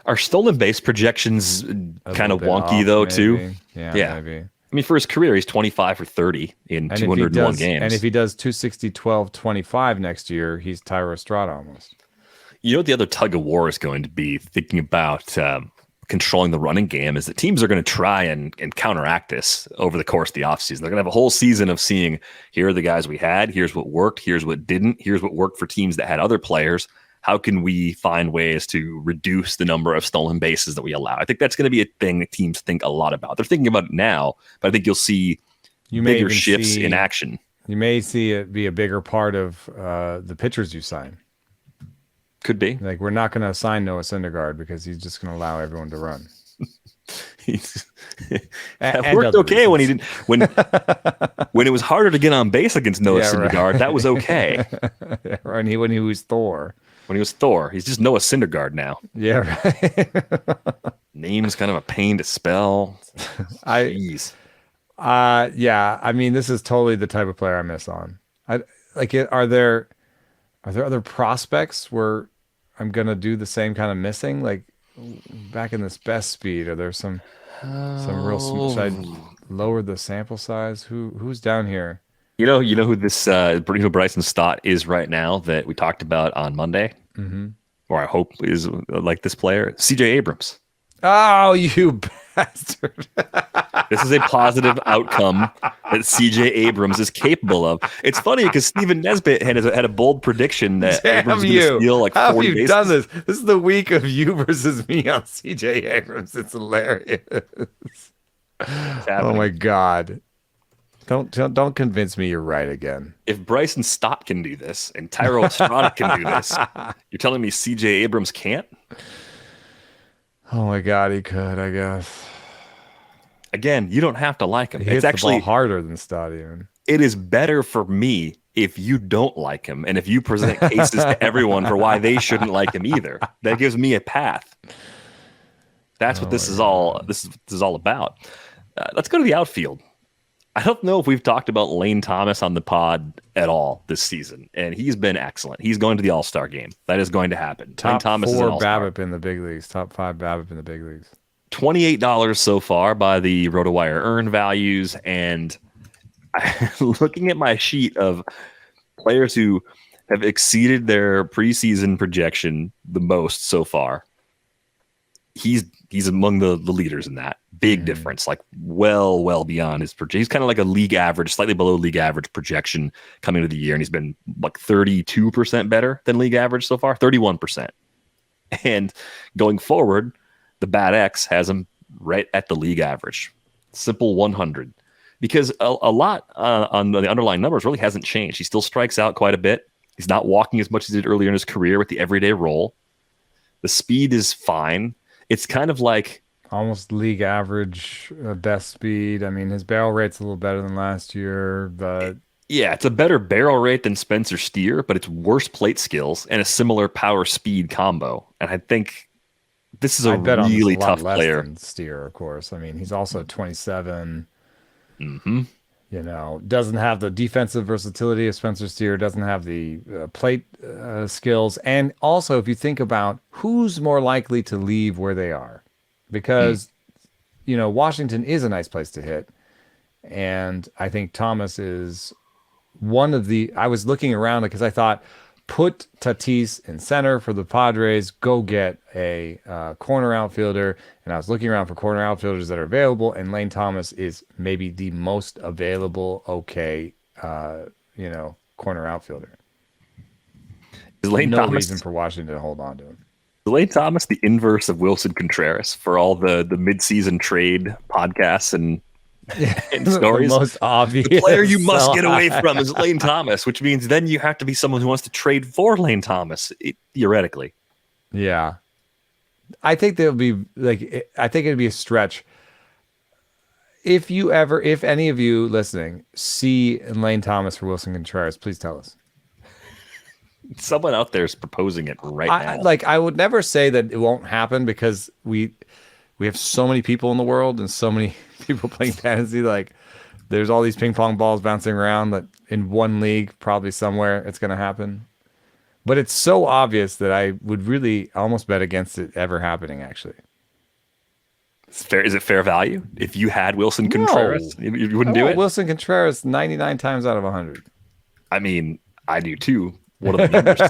[SPEAKER 1] Are stolen base projections kind of wonky off, though, maybe. Too?
[SPEAKER 2] Yeah, maybe.
[SPEAKER 1] I mean, for his career, he's 25 for 30 in 201 games.
[SPEAKER 2] And if he does 260, 12, 25 next year, he's Thairo Estrada almost.
[SPEAKER 1] You know what the other tug of war is going to be? Thinking about controlling the running game is that teams are going to try and counteract this over the course of the offseason. They're going to have a whole season of seeing, here are the guys we had, here's what worked, here's what didn't, here's what worked for teams that had other players. How can we find ways to reduce the number of stolen bases that we allow? I think that's going to be a thing that teams think a lot about. They're thinking about it now, but I think you'll see bigger shifts in action.
[SPEAKER 2] You may see it be a bigger part of the pitchers you sign.
[SPEAKER 1] Could be.
[SPEAKER 2] Like, we're not going to assign Noah Syndergaard because he's just going to allow everyone to run.
[SPEAKER 1] That worked okay when he didn't. When it was harder to get on base against Noah Syndergaard, right. That was okay.
[SPEAKER 2] When he was Thor.
[SPEAKER 1] When he was Thor, he's just Noah Syndergaard now.
[SPEAKER 2] Yeah, right.
[SPEAKER 1] Name's kind of a pain to spell. Jeez.
[SPEAKER 2] Yeah. I mean, this is totally the type of player I miss on. Are there other prospects where I'm gonna do the same kind of missing? Like back in this best speed, are there some real? Should I lower the sample size? Who's down here?
[SPEAKER 1] You know who this Bryson Stott is right now that we talked about on Monday, or I hope is like this player, CJ Abrams.
[SPEAKER 2] Oh, you bastard!
[SPEAKER 1] This is a positive outcome that CJ Abrams is capable of. It's funny because Stephen Nesbitt had a bold prediction that Abrams was going to steal like 40 bases. How have you done
[SPEAKER 2] this? This is the week of you versus me on CJ Abrams. It's hilarious. Oh my God. Don't convince me you're right again.
[SPEAKER 1] If Bryson Stott can do this and Thairo Estrada can do this, you're telling me CJ Abrams can't?
[SPEAKER 2] Oh my God, he could, I guess.
[SPEAKER 1] Again, you don't have to like him.
[SPEAKER 2] It's actually harder than Stott even.
[SPEAKER 1] It is better for me if you don't like him and if you present cases to everyone for why they shouldn't like him either. That gives me a path. That's what this is all about. Let's go to the outfield. I don't know if we've talked about Lane Thomas on the pod at all this season, and he's been excellent. He's going to the All-Star game. That is going to happen.
[SPEAKER 2] Top
[SPEAKER 1] Lane Thomas
[SPEAKER 2] 4
[SPEAKER 1] is an All-Star.
[SPEAKER 2] BABIP in the big leagues. Top 5 BABIP in the big leagues.
[SPEAKER 1] $28 so far by the RotoWire earn values, and looking at my sheet of players who have exceeded their preseason projection the most so far, he's among the leaders in that. Big difference, like well beyond his projection. He's kind of like a league average, slightly below league average projection coming into the year, and he's been like 32% better than league average so far, 31%. And going forward, the Bat X has him right at the league average, simple 100, because a lot on the underlying numbers really hasn't changed. He still strikes out quite a bit. He's not walking as much as he did earlier in his career with the everyday role. The speed is fine. It's kind of like
[SPEAKER 2] almost league average best speed. I mean, his barrel rate's a little better than last year, but
[SPEAKER 1] yeah, it's a better barrel rate than Spencer Steer, but it's worse plate skills and a similar power speed combo. And I think this is a really tough player.
[SPEAKER 2] Than Steer, of course. I mean, he's also 27.
[SPEAKER 1] Mm-hmm.
[SPEAKER 2] You know, doesn't have the defensive versatility of Spencer Steer, doesn't have the plate skills. And also, if you think about who's more likely to leave where they are, because, you know, Washington is a nice place to hit. And I think Thomas is one of the, I was looking around because I thought, put Tatis in center for the Padres, go get a corner outfielder. And I was looking around for corner outfielders that are available, and Lane Thomas is maybe the most available, corner outfielder.
[SPEAKER 1] Is Lane
[SPEAKER 2] no
[SPEAKER 1] Thomas
[SPEAKER 2] reason for Washington to hold on to him.
[SPEAKER 1] Is Lane Thomas the inverse of Wilson Contreras for all the mid-season trade podcasts and stories?
[SPEAKER 2] The most obvious.
[SPEAKER 1] The player you must get away from is Lane Thomas, which means then you have to be someone who wants to trade for Lane Thomas, theoretically.
[SPEAKER 2] Yeah. I think it'd be a stretch. If any of you listening see Lane Thomas for Wilson Contreras, please tell us.
[SPEAKER 1] Someone out there is proposing it right now.
[SPEAKER 2] I would never say that it won't happen because we have so many people in the world and so many people playing fantasy. Like, there's all these ping pong balls bouncing around that in one league, probably somewhere, it's going to happen. But it's so obvious that I would really almost bet against it ever happening, actually.
[SPEAKER 1] Is it fair value? If you had Wilson Contreras, you wouldn't do it?
[SPEAKER 2] Wilson Contreras 99 times out of 100.
[SPEAKER 1] I mean, I do too. What are the numbers?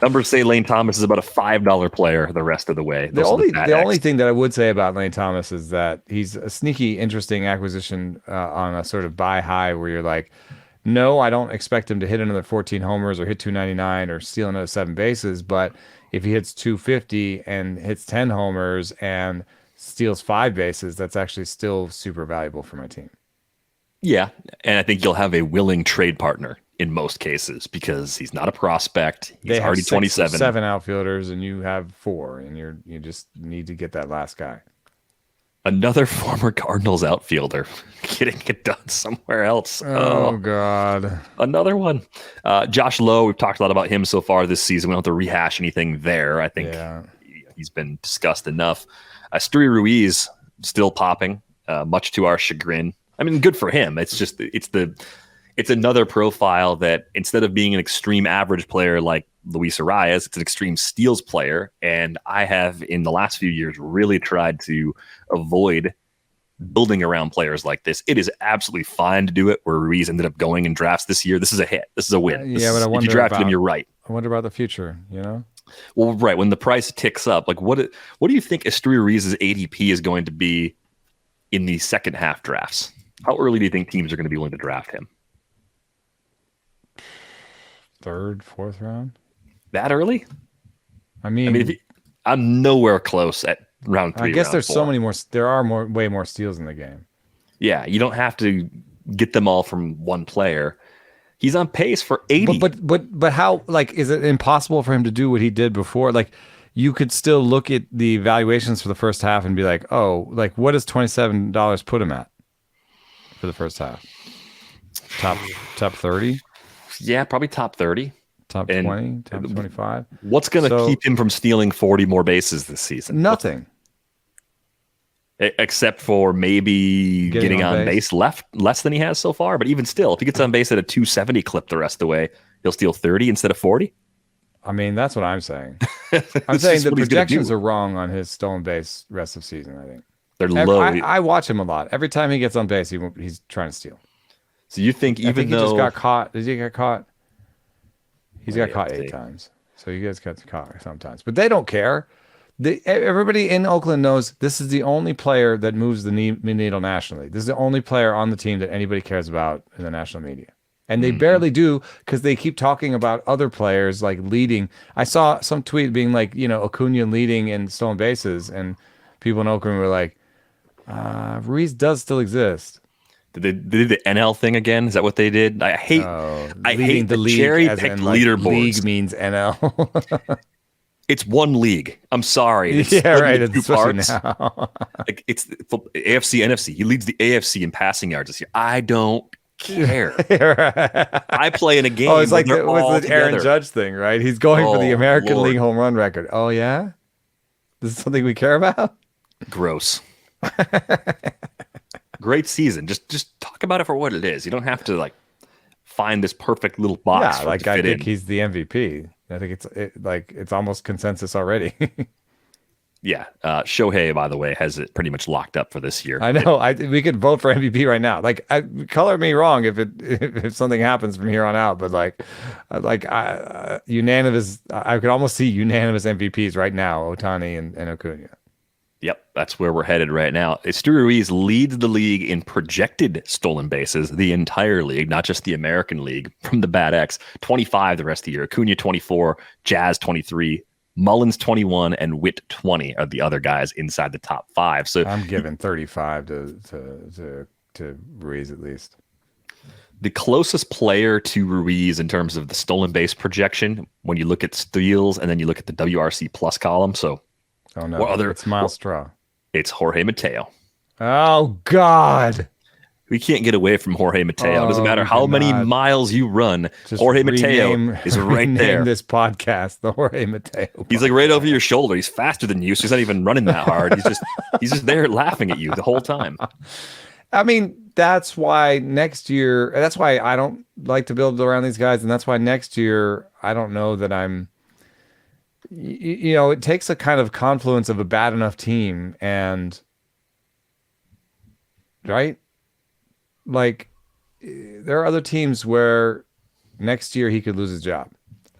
[SPEAKER 1] Numbers say Lane Thomas is about a $5 player the rest of the way.
[SPEAKER 2] The only thing that I would say about Lane Thomas is that he's a sneaky, interesting acquisition on a sort of buy high where you're like, no, I don't expect him to hit another 14 homers or hit 299 or steal another 7 bases. But if he hits 250 and hits 10 homers and steals 5 bases, that's actually still super valuable for my team.
[SPEAKER 1] Yeah, and I think you'll have a willing trade partner in most cases because he's not a prospect. He's already 27.
[SPEAKER 2] 7 outfielders, and you have 4, and you just need to get that last guy.
[SPEAKER 1] Another former Cardinals outfielder getting it done somewhere else.
[SPEAKER 2] Oh God.
[SPEAKER 1] Another one. Josh Lowe, we've talked a lot about him so far this season. We don't have to rehash anything there. I think he's been discussed enough. Esteury Ruiz still popping, much to our chagrin. I mean, good for him. It's another profile that instead of being an extreme average player like Luis Arias, it's an extreme steals player. And I have, in the last few years, really tried to avoid building around players like this. It is absolutely fine to do it where Ruiz ended up going in drafts this year. This is a hit. This is a win.
[SPEAKER 2] But I wonder
[SPEAKER 1] if you drafted him, you're right.
[SPEAKER 2] I wonder about the future,
[SPEAKER 1] Well, right. When the price ticks up, like what do you think Esteury Ruiz's ADP is going to be in the second half drafts? How early do you think teams are going to be willing to draft him?
[SPEAKER 2] 3rd, 4th round?
[SPEAKER 1] That early?
[SPEAKER 2] I mean
[SPEAKER 1] I'm nowhere close at round 3.
[SPEAKER 2] I guess there's
[SPEAKER 1] 4.
[SPEAKER 2] so many more. There are way more steals in the game.
[SPEAKER 1] Yeah, you don't have to get them all from one player. He's on pace for 80.
[SPEAKER 2] But how? Like, is it impossible for him to do what he did before? Like, you could still look at the valuations for the first half and be like, oh, like what does $27 put him at for the first half? Top 30.
[SPEAKER 1] Yeah, probably top 30.
[SPEAKER 2] Top 20, top 25.
[SPEAKER 1] What's going to keep him from stealing 40 more bases this season?
[SPEAKER 2] Nothing.
[SPEAKER 1] Except for maybe getting on base less than he has so far. But even still, if he gets on base at a 270 clip the rest of the way, he'll steal 30 instead of 40.
[SPEAKER 2] I mean, that's what I'm saying. I'm saying the projections are wrong on his stolen base rest of season, I think.
[SPEAKER 1] They're low.
[SPEAKER 2] I watch him a lot. Every time he gets on base, he's trying to steal.
[SPEAKER 1] So you think
[SPEAKER 2] he just got caught? Did he get caught? He's got caught 8 times. So he gets caught sometimes. But they don't care. Everybody in Oakland knows this is the only player that moves the needle nationally. This is the only player on the team that anybody cares about in the national media. And they barely do because they keep talking about other players like leading. I saw some tweet being like, Acuna leading in stolen bases. And people in Oakland were like, Ruiz does still exist.
[SPEAKER 1] Did they do the NL thing again? Is that what they did? I hate the
[SPEAKER 2] league
[SPEAKER 1] cherry picked leaderboards.
[SPEAKER 2] League means NL.
[SPEAKER 1] It's one league. I'm sorry.
[SPEAKER 2] It's right. It's 2 parts. Now.
[SPEAKER 1] Like it's AFC, NFC. He leads the AFC in passing yards this year. I don't care. I play in a game.
[SPEAKER 2] Oh, it's like
[SPEAKER 1] it was
[SPEAKER 2] the Aaron Judge thing, right? He's going for the American League home run record. Oh yeah, this is something we care about.
[SPEAKER 1] Gross. Great season. Just talk about it for what it is. You don't have to find this perfect little box.
[SPEAKER 2] Yeah, I think he's the MVP. I think it's almost consensus already.
[SPEAKER 1] Yeah, Shohei, by the way, has it pretty much locked up for this year.
[SPEAKER 2] I know. We could vote for MVP right now. Color me wrong if something happens from here on out, but unanimous. I could almost see unanimous MVPs right now: Ohtani and Acuna.
[SPEAKER 1] Yep, that's where we're headed right now. Esteury Ruiz leads the league in projected stolen bases, the entire league, not just the American League, from the Bad X. 25 the rest of the year. Acuna 24, Jazz 23, Mullins 21, and Witt 20 are the other guys inside the top 5. So
[SPEAKER 2] I'm giving 35 to Ruiz at least.
[SPEAKER 1] The closest player to Ruiz in terms of the stolen base projection, when you look at steals and then you look at the WRC plus column, so
[SPEAKER 2] oh no, it's Miles Straw.
[SPEAKER 1] It's Jorge Mateo.
[SPEAKER 2] Oh God.
[SPEAKER 1] We can't get away from Jorge Mateo. It doesn't matter how many miles you run. Just Jorge Mateo is right there.
[SPEAKER 2] This podcast, the Jorge Mateo podcast.
[SPEAKER 1] He's right over your shoulder. He's faster than you, so he's not even running that hard. He's just there laughing at you the whole time.
[SPEAKER 2] I mean, that's why next year. That's why I don't like to build around these guys, and that's why next year I don't know that I'm. It takes a kind of confluence of a bad enough team and right. There are other teams where next year he could lose his job.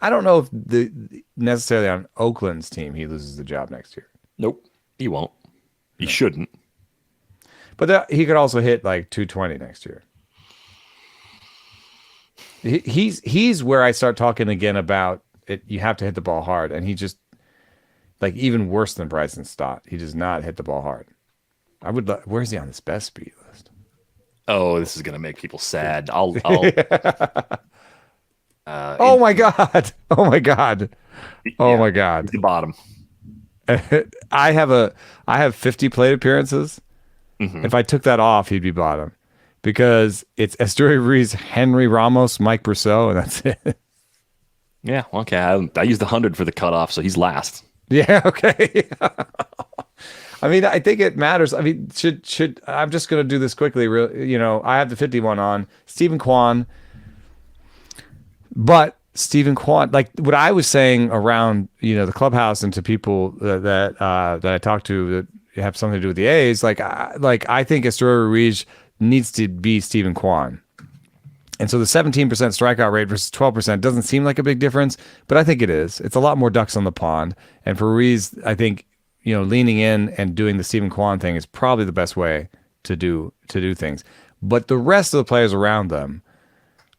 [SPEAKER 2] I don't know if necessarily on Oakland's team he loses the job next year.
[SPEAKER 1] Nope, he won't. He shouldn't.
[SPEAKER 2] But he could also hit like 220 next year. He's where I start talking again about it. You have to hit the ball hard, and he just like even worse than Bryson Stott. He does not hit the ball hard. Where's he on this best speed list?
[SPEAKER 1] Oh, this is gonna make people sad. I'll
[SPEAKER 2] oh my god! Oh my god! Oh my god!
[SPEAKER 1] The bottom.
[SPEAKER 2] I have 50 plate appearances.
[SPEAKER 1] Mm-hmm.
[SPEAKER 2] If I took that off, he'd be bottom because it's Esteury Ruiz, Henry Ramos, Mike Brousseau, and that's it.
[SPEAKER 1] Yeah, okay. I used 100 for the cutoff, so he's last.
[SPEAKER 2] Yeah, okay. I mean, I think it matters. I mean, should I'm just going to do this quickly. I have the 51 on Stephen Kwan, but Stephen Kwan, like what I was saying around, the clubhouse and to people that I talked to that have something to do with the A's, like I think Esteury Ruiz needs to be Stephen Kwan. And so the 17% strikeout rate versus 12% doesn't seem like a big difference, but I think it is. It's a lot more ducks on the pond. And for Ruiz, I think, leaning in and doing the Stephen Kwan thing is probably the best way to do things. But the rest of the players around them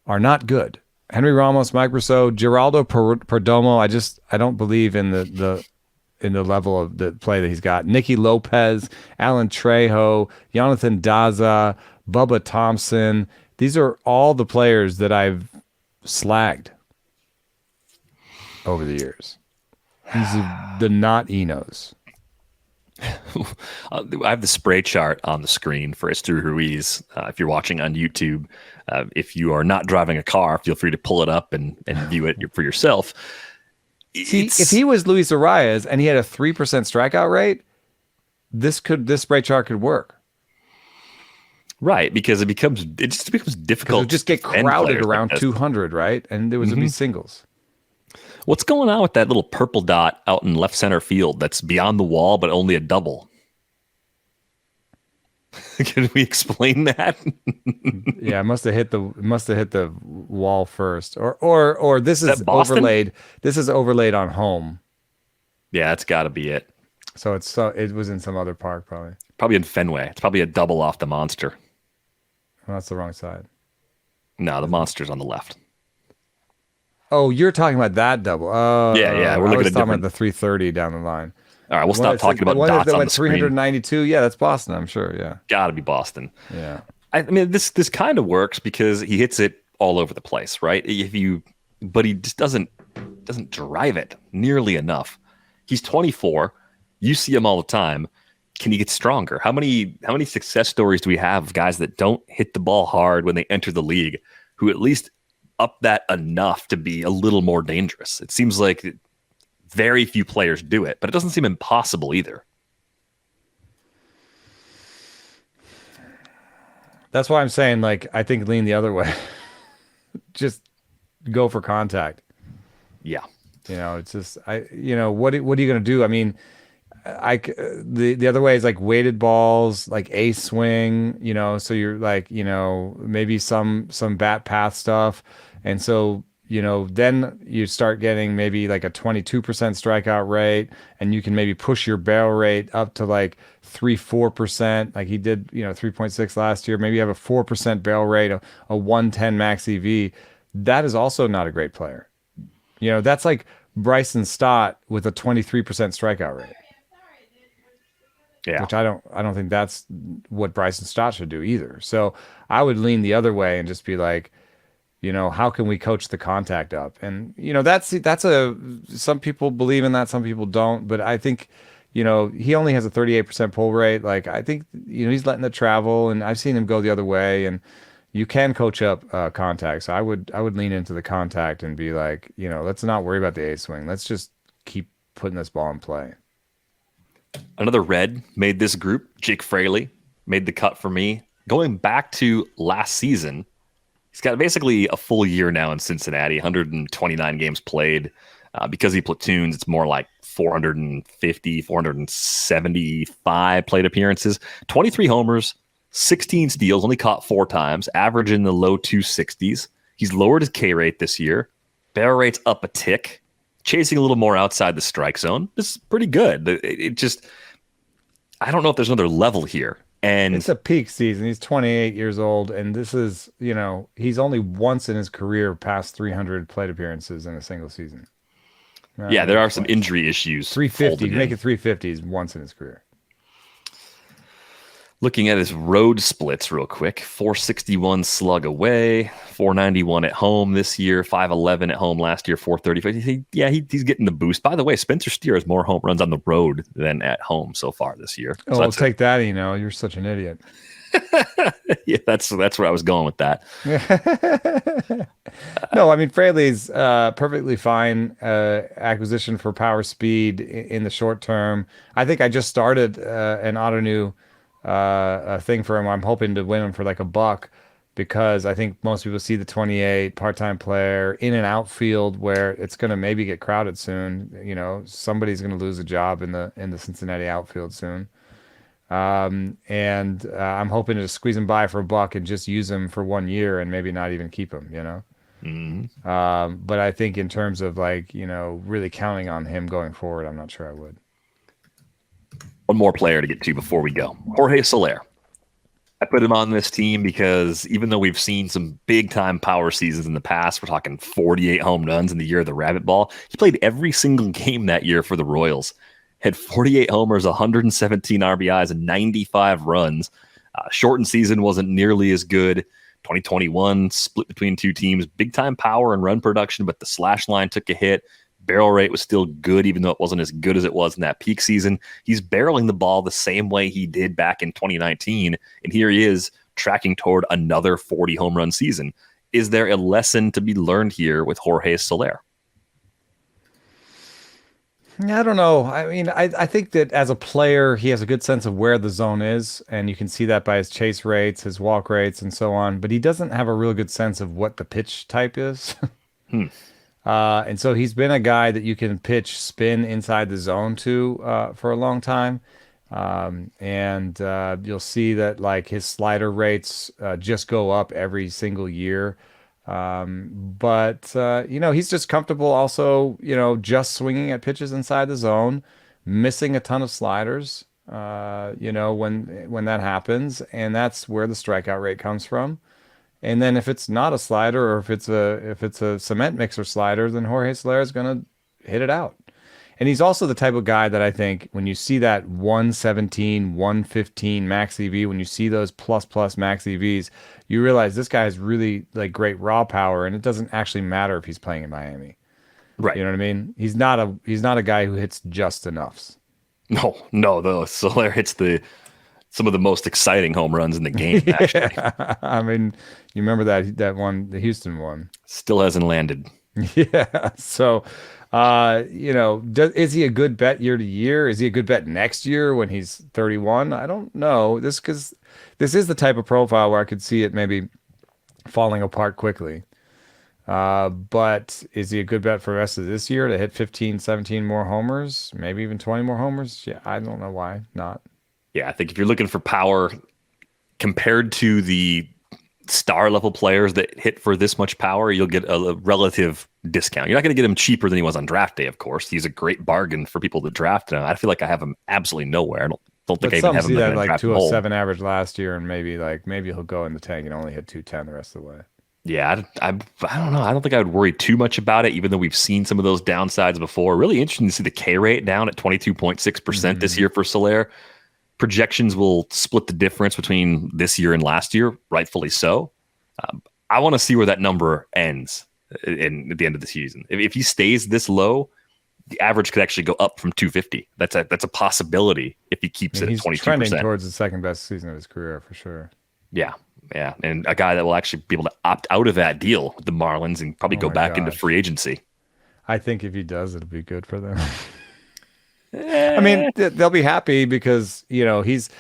[SPEAKER 2] are not good. Henry Ramos, Mike Brousseau, Geraldo Perdomo. I don't believe in the level of the play that he's got. Nicky Lopez, Alan Trejo, Jonathan Daza, Bubba Thompson. These are all the players that I've slagged over the years. These are the not Enos.
[SPEAKER 1] I have the spray chart on the screen for Esteury Ruiz. If you're watching on YouTube, if you are not driving a car, feel free to pull it up and view it for yourself.
[SPEAKER 2] See, if he was Luis Arias and he had a 3% strikeout rate, this spray chart could work.
[SPEAKER 1] Right, because it just becomes difficult.
[SPEAKER 2] It would just get crowded around 200, right? And there would be singles.
[SPEAKER 1] What's going on with that little purple dot out in left center field that's beyond the wall, but only a double? Can we explain that?
[SPEAKER 2] Yeah, it must have hit the wall first, or this is overlaid. This is overlaid on home.
[SPEAKER 1] Yeah, that's got to be it.
[SPEAKER 2] So it was in some other park, probably.
[SPEAKER 1] Probably in Fenway. It's probably a double off the Monster.
[SPEAKER 2] Well, that's the wrong side.
[SPEAKER 1] No, the Monster's on the left.
[SPEAKER 2] Oh, you're talking about that double. Oh,
[SPEAKER 1] yeah.
[SPEAKER 2] We're looking at the 330 down the line.
[SPEAKER 1] All right, we'll stop talking about dots on the screen.
[SPEAKER 2] 392. Yeah, that's Boston, I'm sure. Yeah,
[SPEAKER 1] got to be Boston.
[SPEAKER 2] Yeah,
[SPEAKER 1] I mean this kind of works because he hits it all over the place, right? But he just doesn't drive it nearly enough. He's 24. You see him all the time. Can he get stronger? How many success stories do we have of guys that don't hit the ball hard when they enter the league, who at least up that enough to be a little more dangerous? It seems like very few players do it, but it doesn't seem impossible either.
[SPEAKER 2] That's why I'm saying, like, I think lean the other way. Just go for contact.
[SPEAKER 1] Yeah.
[SPEAKER 2] It's just, what are you going to do? I mean, the other way is like weighted balls, like a swing, so you're like, maybe some bat path stuff. And so, then you start getting maybe like a 22% strikeout rate, and you can maybe push your barrel rate up to like 3-4%, like he did, 3.6 last year. Maybe you have a 4% barrel rate, a 110 max EV. That is also not a great player. That's like Bryson Stott with a 23% strikeout rate.
[SPEAKER 1] Yeah.
[SPEAKER 2] Which I don't think that's what Bryson Stott should do either. So I would lean the other way and just be like, how can we coach the contact up? And some people believe in that, some people don't. But I think, he only has a 38% pull rate. Like I think, he's letting it travel, and I've seen him go the other way. And you can coach up contact. So I would lean into the contact and be like, let's not worry about the A swing. Let's just keep putting this ball in play.
[SPEAKER 1] Another Red made this group. Jake Fraley made the cut for me. Going back to last season, he's got basically a full year now in Cincinnati, 129 games played. Because he platoons, it's more like 450, 475 plate appearances, 23 homers, 16 steals, only caught 4 times, average in the low 260s. He's lowered his K rate this year. Barrel rate's up a tick, chasing a little more outside the strike zone. This is pretty good. It just, I don't know if there's another level here.
[SPEAKER 2] It's
[SPEAKER 1] And
[SPEAKER 2] a peak season. He's 28 years old, and this is, he's only once in his career passed 300 plate appearances in a single season.
[SPEAKER 1] yeah, there are some
[SPEAKER 2] Twice.
[SPEAKER 1] injury issues
[SPEAKER 2] 350,
[SPEAKER 1] folded
[SPEAKER 2] make
[SPEAKER 1] in.
[SPEAKER 2] it 350s once in his career.
[SPEAKER 1] Looking at his road splits real quick, 461 slug away, 491 at home this year, 511 at home last year, 430. He's getting the boost. By the way, Spencer Steer has more home runs on the road than at home so far this year.
[SPEAKER 2] Oh,
[SPEAKER 1] So
[SPEAKER 2] well, take that, You're such an idiot.
[SPEAKER 1] yeah, that's where I was going with that.
[SPEAKER 2] No, I mean Fraley's perfectly fine acquisition for power speed in the short term. I think I just started an auto a thing for him. I'm hoping to win him for like $1 because I think most people see the 28 part-time player in an outfield where it's going to maybe get crowded soon. Somebody's going to lose a job in the Cincinnati outfield soon. And I'm hoping to squeeze him by for $1 and just use him for 1 year and maybe not even keep him. But I think in terms of really counting on him going forward, I'm not sure I would.
[SPEAKER 1] One more player to get to before we go. Jorge Soler. I put him on this team because even though we've seen some big time power seasons in the past, we're talking 48 home runs in the year of the Rabbit Ball. He played every single game that year for the Royals. Had 48 homers, 117 RBIs, and 95 runs. Shortened season wasn't nearly as good. 2021 split between two teams. Big time power and run production, but the slash line took a hit. Barrel rate was still good, even though it wasn't as good as it was in that peak season. He's barreling the ball the same way he did back in 2019, and here he is tracking toward another 40 home run season. Is there a lesson to be learned here with Jorge Soler?
[SPEAKER 2] I don't know. I mean, I think that as a player, he has a good sense of where the zone is, and you can see that by his chase rates, his walk rates, and so on. But he doesn't have a real good sense of what the pitch type is. And so he's been a guy that you can pitch spin inside the zone to for a long time. And you'll see that like his slider rates just go up every single year. But he's just comfortable also, just swinging at pitches inside the zone, missing a ton of sliders, when that happens. And that's where the strikeout rate comes from. And then if it's not a slider or if it's a cement mixer slider, then Jorge Soler is going to hit it out. And he's also the type of guy that I think when you see that 117, 115 max EV, when you see those plus max EVs, you realize this guy has really like great raw power, and it doesn't actually matter if he's playing in Miami.
[SPEAKER 1] Right.
[SPEAKER 2] You know what I mean? He's not a guy who hits just enoughs.
[SPEAKER 1] No, though. Soler hits some of the most exciting home runs in the game, actually.
[SPEAKER 2] Yeah. I mean, you remember that one, the Houston one.
[SPEAKER 1] Still hasn't landed.
[SPEAKER 2] Yeah. So, is he a good bet year to year? Is he a good bet next year when he's 31? I don't know. Because this is the type of profile where I could see it maybe falling apart quickly. But is he a good bet for the rest of this year to hit 15, 17 more homers? Maybe even 20 more homers? Yeah, I don't know why not.
[SPEAKER 1] Yeah, I think if you're looking for power compared to the star level players that hit for this much power, you'll get a relative discount. You're not going to get him cheaper than he was on draft day, of course. He's a great bargain for people to draft him. I feel like I have him absolutely nowhere. I don't think I even have him
[SPEAKER 2] see that
[SPEAKER 1] in a
[SPEAKER 2] like
[SPEAKER 1] draft
[SPEAKER 2] 207 average last year, and maybe he'll go in the tank and only hit 210 the rest of the way.
[SPEAKER 1] Yeah, I don't know. I don't think I would worry too much about it, even though we've seen some of those downsides before. Really interesting to see the K rate down at 22.6% this year for Soler. Projections will split the difference between this year and last year, rightfully so. I want to see where that number ends at the end of the season. If he stays this low, the average could actually go up from 250. That's a possibility if he keeps it at 22%.
[SPEAKER 2] He's trending towards the second best season of his career for sure.
[SPEAKER 1] Yeah, and a guy that will actually be able to opt out of that deal with the Marlins and probably go back into free agency.
[SPEAKER 2] I think if he does, it'll be good for them. I mean, they'll be happy because he's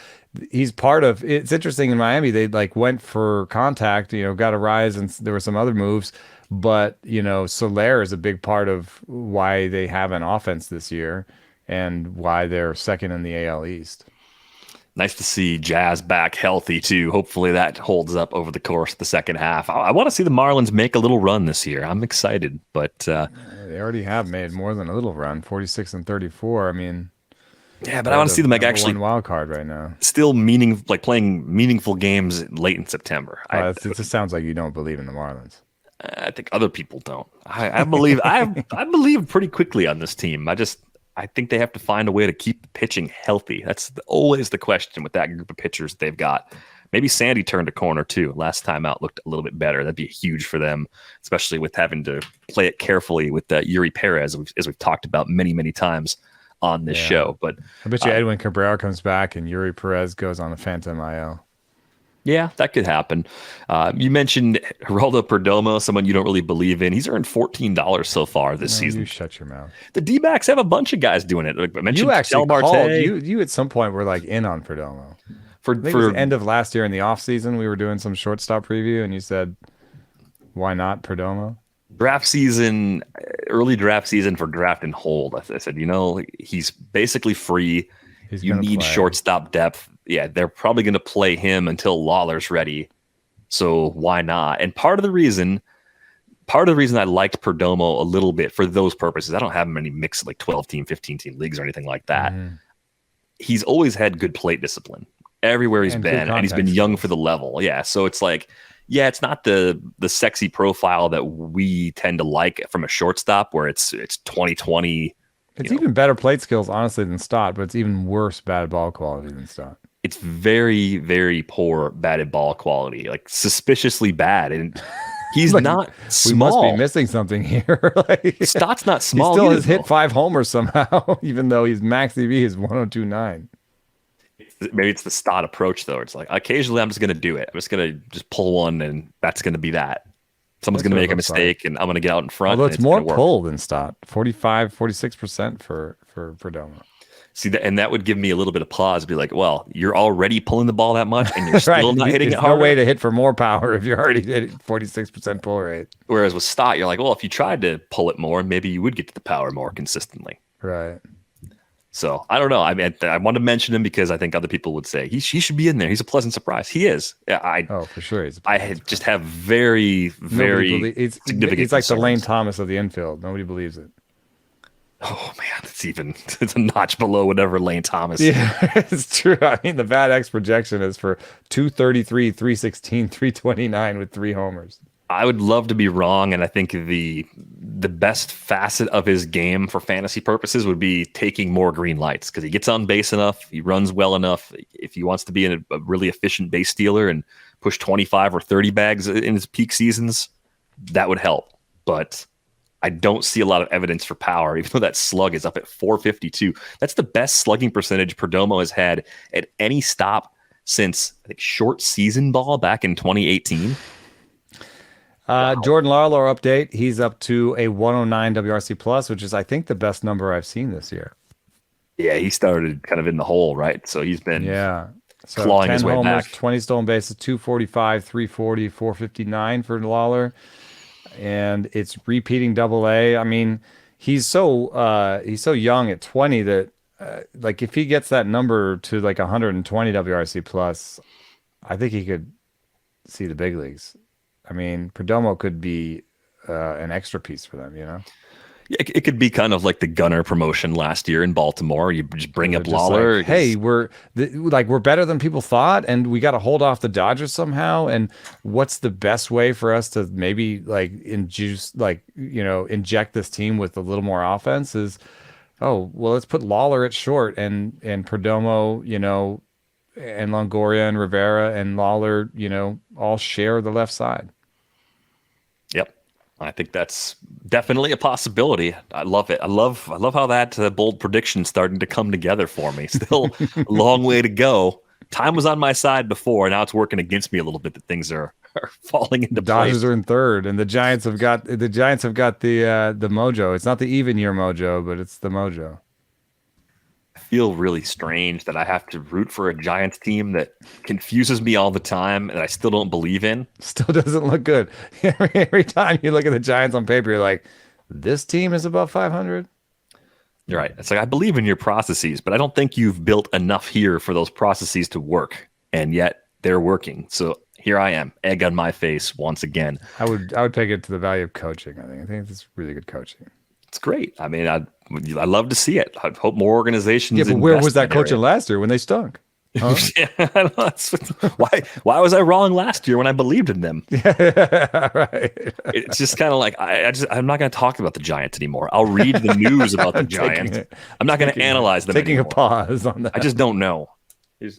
[SPEAKER 2] part of. It's interesting in Miami. They went for contact. Got a rise, and there were some other moves. But Soler is a big part of why they have an offense this year and why they're second in the AL East.
[SPEAKER 1] Nice to see Jazz back healthy too. Hopefully that holds up over the course of the second half. I want to see the Marlins make a little run this year. I'm excited, but
[SPEAKER 2] They already have made more than a little run, 46 and 34. I mean,
[SPEAKER 1] yeah, but I
[SPEAKER 2] they're
[SPEAKER 1] want to
[SPEAKER 2] the
[SPEAKER 1] see them like
[SPEAKER 2] number
[SPEAKER 1] actually
[SPEAKER 2] one wild card right now.
[SPEAKER 1] still playing meaningful games late in September.
[SPEAKER 2] It just sounds like you don't believe in the Marlins.
[SPEAKER 1] I think other people don't. I believe I believe pretty quickly on this team. I think they have to find a way to keep the pitching healthy. That's always the question with that group of pitchers they've got. Maybe Sandy turned a corner too. Last time out looked a little bit better. That'd be huge for them, especially with having to play it carefully with Yuri Perez, as we've talked about many times on this show. But
[SPEAKER 2] I bet you Edwin Cabrera comes back and Yuri Perez goes on a phantom IL.
[SPEAKER 1] yeah, that could happen. You mentioned Geraldo Perdomo, someone you don't really believe in. He's earned $14 so far this season.
[SPEAKER 2] You shut your mouth.
[SPEAKER 1] The D-backs have a bunch of guys doing it. Like I mentioned,
[SPEAKER 2] You actually
[SPEAKER 1] Marte.
[SPEAKER 2] called. You at some point were like in on Perdomo. I think it was the end of last year in the off season. We were doing some shortstop preview, and you said, "Why not Perdomo?"
[SPEAKER 1] Draft season, early draft season for draft and hold. I said, he's basically free. You need shortstop depth. Yeah, they're probably going to play him until Lawler's ready. So why not? And part of the reason I liked Perdomo a little bit for those purposes, I don't have him in any mix like 12-team, 15-team leagues or anything like that. Mm-hmm. He's always had good plate discipline everywhere he's been, and he's been young for the level. Yeah, so it's like, yeah, it's not the sexy profile that we tend to like from a shortstop where it's 2020.
[SPEAKER 2] It's even better plate skills, honestly, than Stott, but it's even worse batted ball quality than Stott.
[SPEAKER 1] It's very, very poor batted ball quality, like suspiciously bad. And he's not small.
[SPEAKER 2] We must be missing something here.
[SPEAKER 1] Stott's not small.
[SPEAKER 2] He still has hit 5 homers somehow, even though his max EV is 102.9.
[SPEAKER 1] Maybe it's the Stott approach, though. It's like, occasionally I'm just going to do it. I'm just going to just pull one, and that's going to be that. Someone's going to make a mistake, and I'm going to get out in front.
[SPEAKER 2] Although it's more pull than Stott. 46% for Perdomo.
[SPEAKER 1] See, and that would give me a little bit of pause. Be like, well, you're already pulling the ball that much, and you're still not hitting it hard.
[SPEAKER 2] No way to hit for more power if you're already hitting 46% pull rate.
[SPEAKER 1] Whereas with Stott, you're like, well, if you tried to pull it more, maybe you would get to the power more consistently.
[SPEAKER 2] Right.
[SPEAKER 1] So I don't know. I mean, I want to mention him because I think other people would say he should be in there. He's a pleasant surprise. He is.
[SPEAKER 2] For sure.
[SPEAKER 1] Just have very significant.
[SPEAKER 2] He's like the Lane Thomas of the infield. Nobody believes it.
[SPEAKER 1] Oh man, it's a notch below whatever Lane Thomas.
[SPEAKER 2] Yeah, it's true. I mean, the BAT-X projection is for 233, 316, 329 with 3 homers.
[SPEAKER 1] I would love to be wrong, and I think the best facet of his game for fantasy purposes would be taking more green lights because he gets on base enough, he runs well enough. If he wants to be a really efficient base stealer and push 25 or 30 bags in his peak seasons, that would help. But I don't see a lot of evidence for power, even though that slug is up at 452. That's the best slugging percentage Perdomo has had at any stop since, I think, short season ball back in 2018.
[SPEAKER 2] Wow. Jordan Lawlar update. He's up to a 109 WRC plus, which is, I think, the best number I've seen this year.
[SPEAKER 1] Yeah, he started kind of in the hole, right? So he's been clawing
[SPEAKER 2] 10
[SPEAKER 1] his way
[SPEAKER 2] homers,
[SPEAKER 1] back.
[SPEAKER 2] 20 stolen bases, 245, 340, 459 for Lawlar. And it's repeating Double-A. I mean, he's so young at 20 that like if he gets that number to like 120 WRC plus, I think he could see the big leagues. I mean, Perdomo could be an extra piece for them, Yeah,
[SPEAKER 1] it could be kind of like the Gunner promotion last year in Baltimore. You just bring up Lawlar.
[SPEAKER 2] Like, hey, we're better than people thought, and we got to hold off the Dodgers somehow. And what's the best way for us to maybe inject this team with a little more offense? Is let's put Lawlar at short and Perdomo, and Longoria and Rivera and Lawlar, all share the left side.
[SPEAKER 1] Yep. I think that's definitely a possibility. I love it. I love how that bold prediction starting to come together for me. Still a long way to go. Time was on my side before. Now it's working against me a little bit that things are falling into place.
[SPEAKER 2] Dodgers are in third, and the Giants have got the mojo. It's not the even year mojo, but it's the mojo.
[SPEAKER 1] I feel really strange that I have to root for a Giants team that confuses me all the time and I still don't believe in.
[SPEAKER 2] Still doesn't look good. Every time you look at the Giants on paper, you're like, this team is above 500.
[SPEAKER 1] You're right. It's like, I believe in your processes, but I don't think you've built enough here for those processes to work. And yet they're working. So here I am, egg on my face once again.
[SPEAKER 2] I would take it to the value of coaching. I think it's really good coaching.
[SPEAKER 1] It's great. I mean, I love to see it. I hope more organizations.
[SPEAKER 2] Yeah, but where
[SPEAKER 1] invest
[SPEAKER 2] was that
[SPEAKER 1] in
[SPEAKER 2] coaching
[SPEAKER 1] area.
[SPEAKER 2] last year when they stunk? Huh?
[SPEAKER 1] Yeah, I know, why was I wrong last year when I believed in them?
[SPEAKER 2] Right.
[SPEAKER 1] It's just kind of like I'm not going to talk about the Giants anymore. I'll read the news about the Giants. I'm not going to analyze them
[SPEAKER 2] Taking
[SPEAKER 1] anymore.
[SPEAKER 2] a pause on that.
[SPEAKER 1] I just don't know.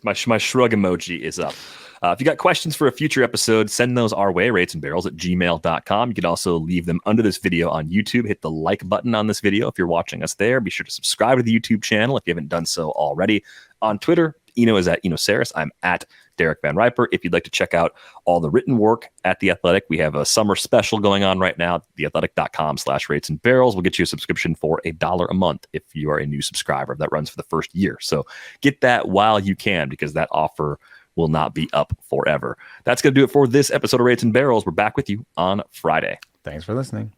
[SPEAKER 1] My shrug emoji is up. If you got questions for a future episode, send those our way, ratesandbarrels@gmail.com. You can also leave them under this video on YouTube. Hit the like button on this video if you're watching us there. Be sure to subscribe to the YouTube channel if you haven't done so already. On Twitter, Eno is at EnoSaris. I'm at Derek Van Riper. If you'd like to check out all the written work at The Athletic, we have a summer special going on right now, theathletic.com/ratesandbarrels. We'll get you a subscription for $1 a month if you are a new subscriber. That runs for the first year. So get that while you can, because that offer will not be up forever. That's going to do it for this episode of Rates and Barrels. We're back with you on Friday.
[SPEAKER 2] Thanks for listening.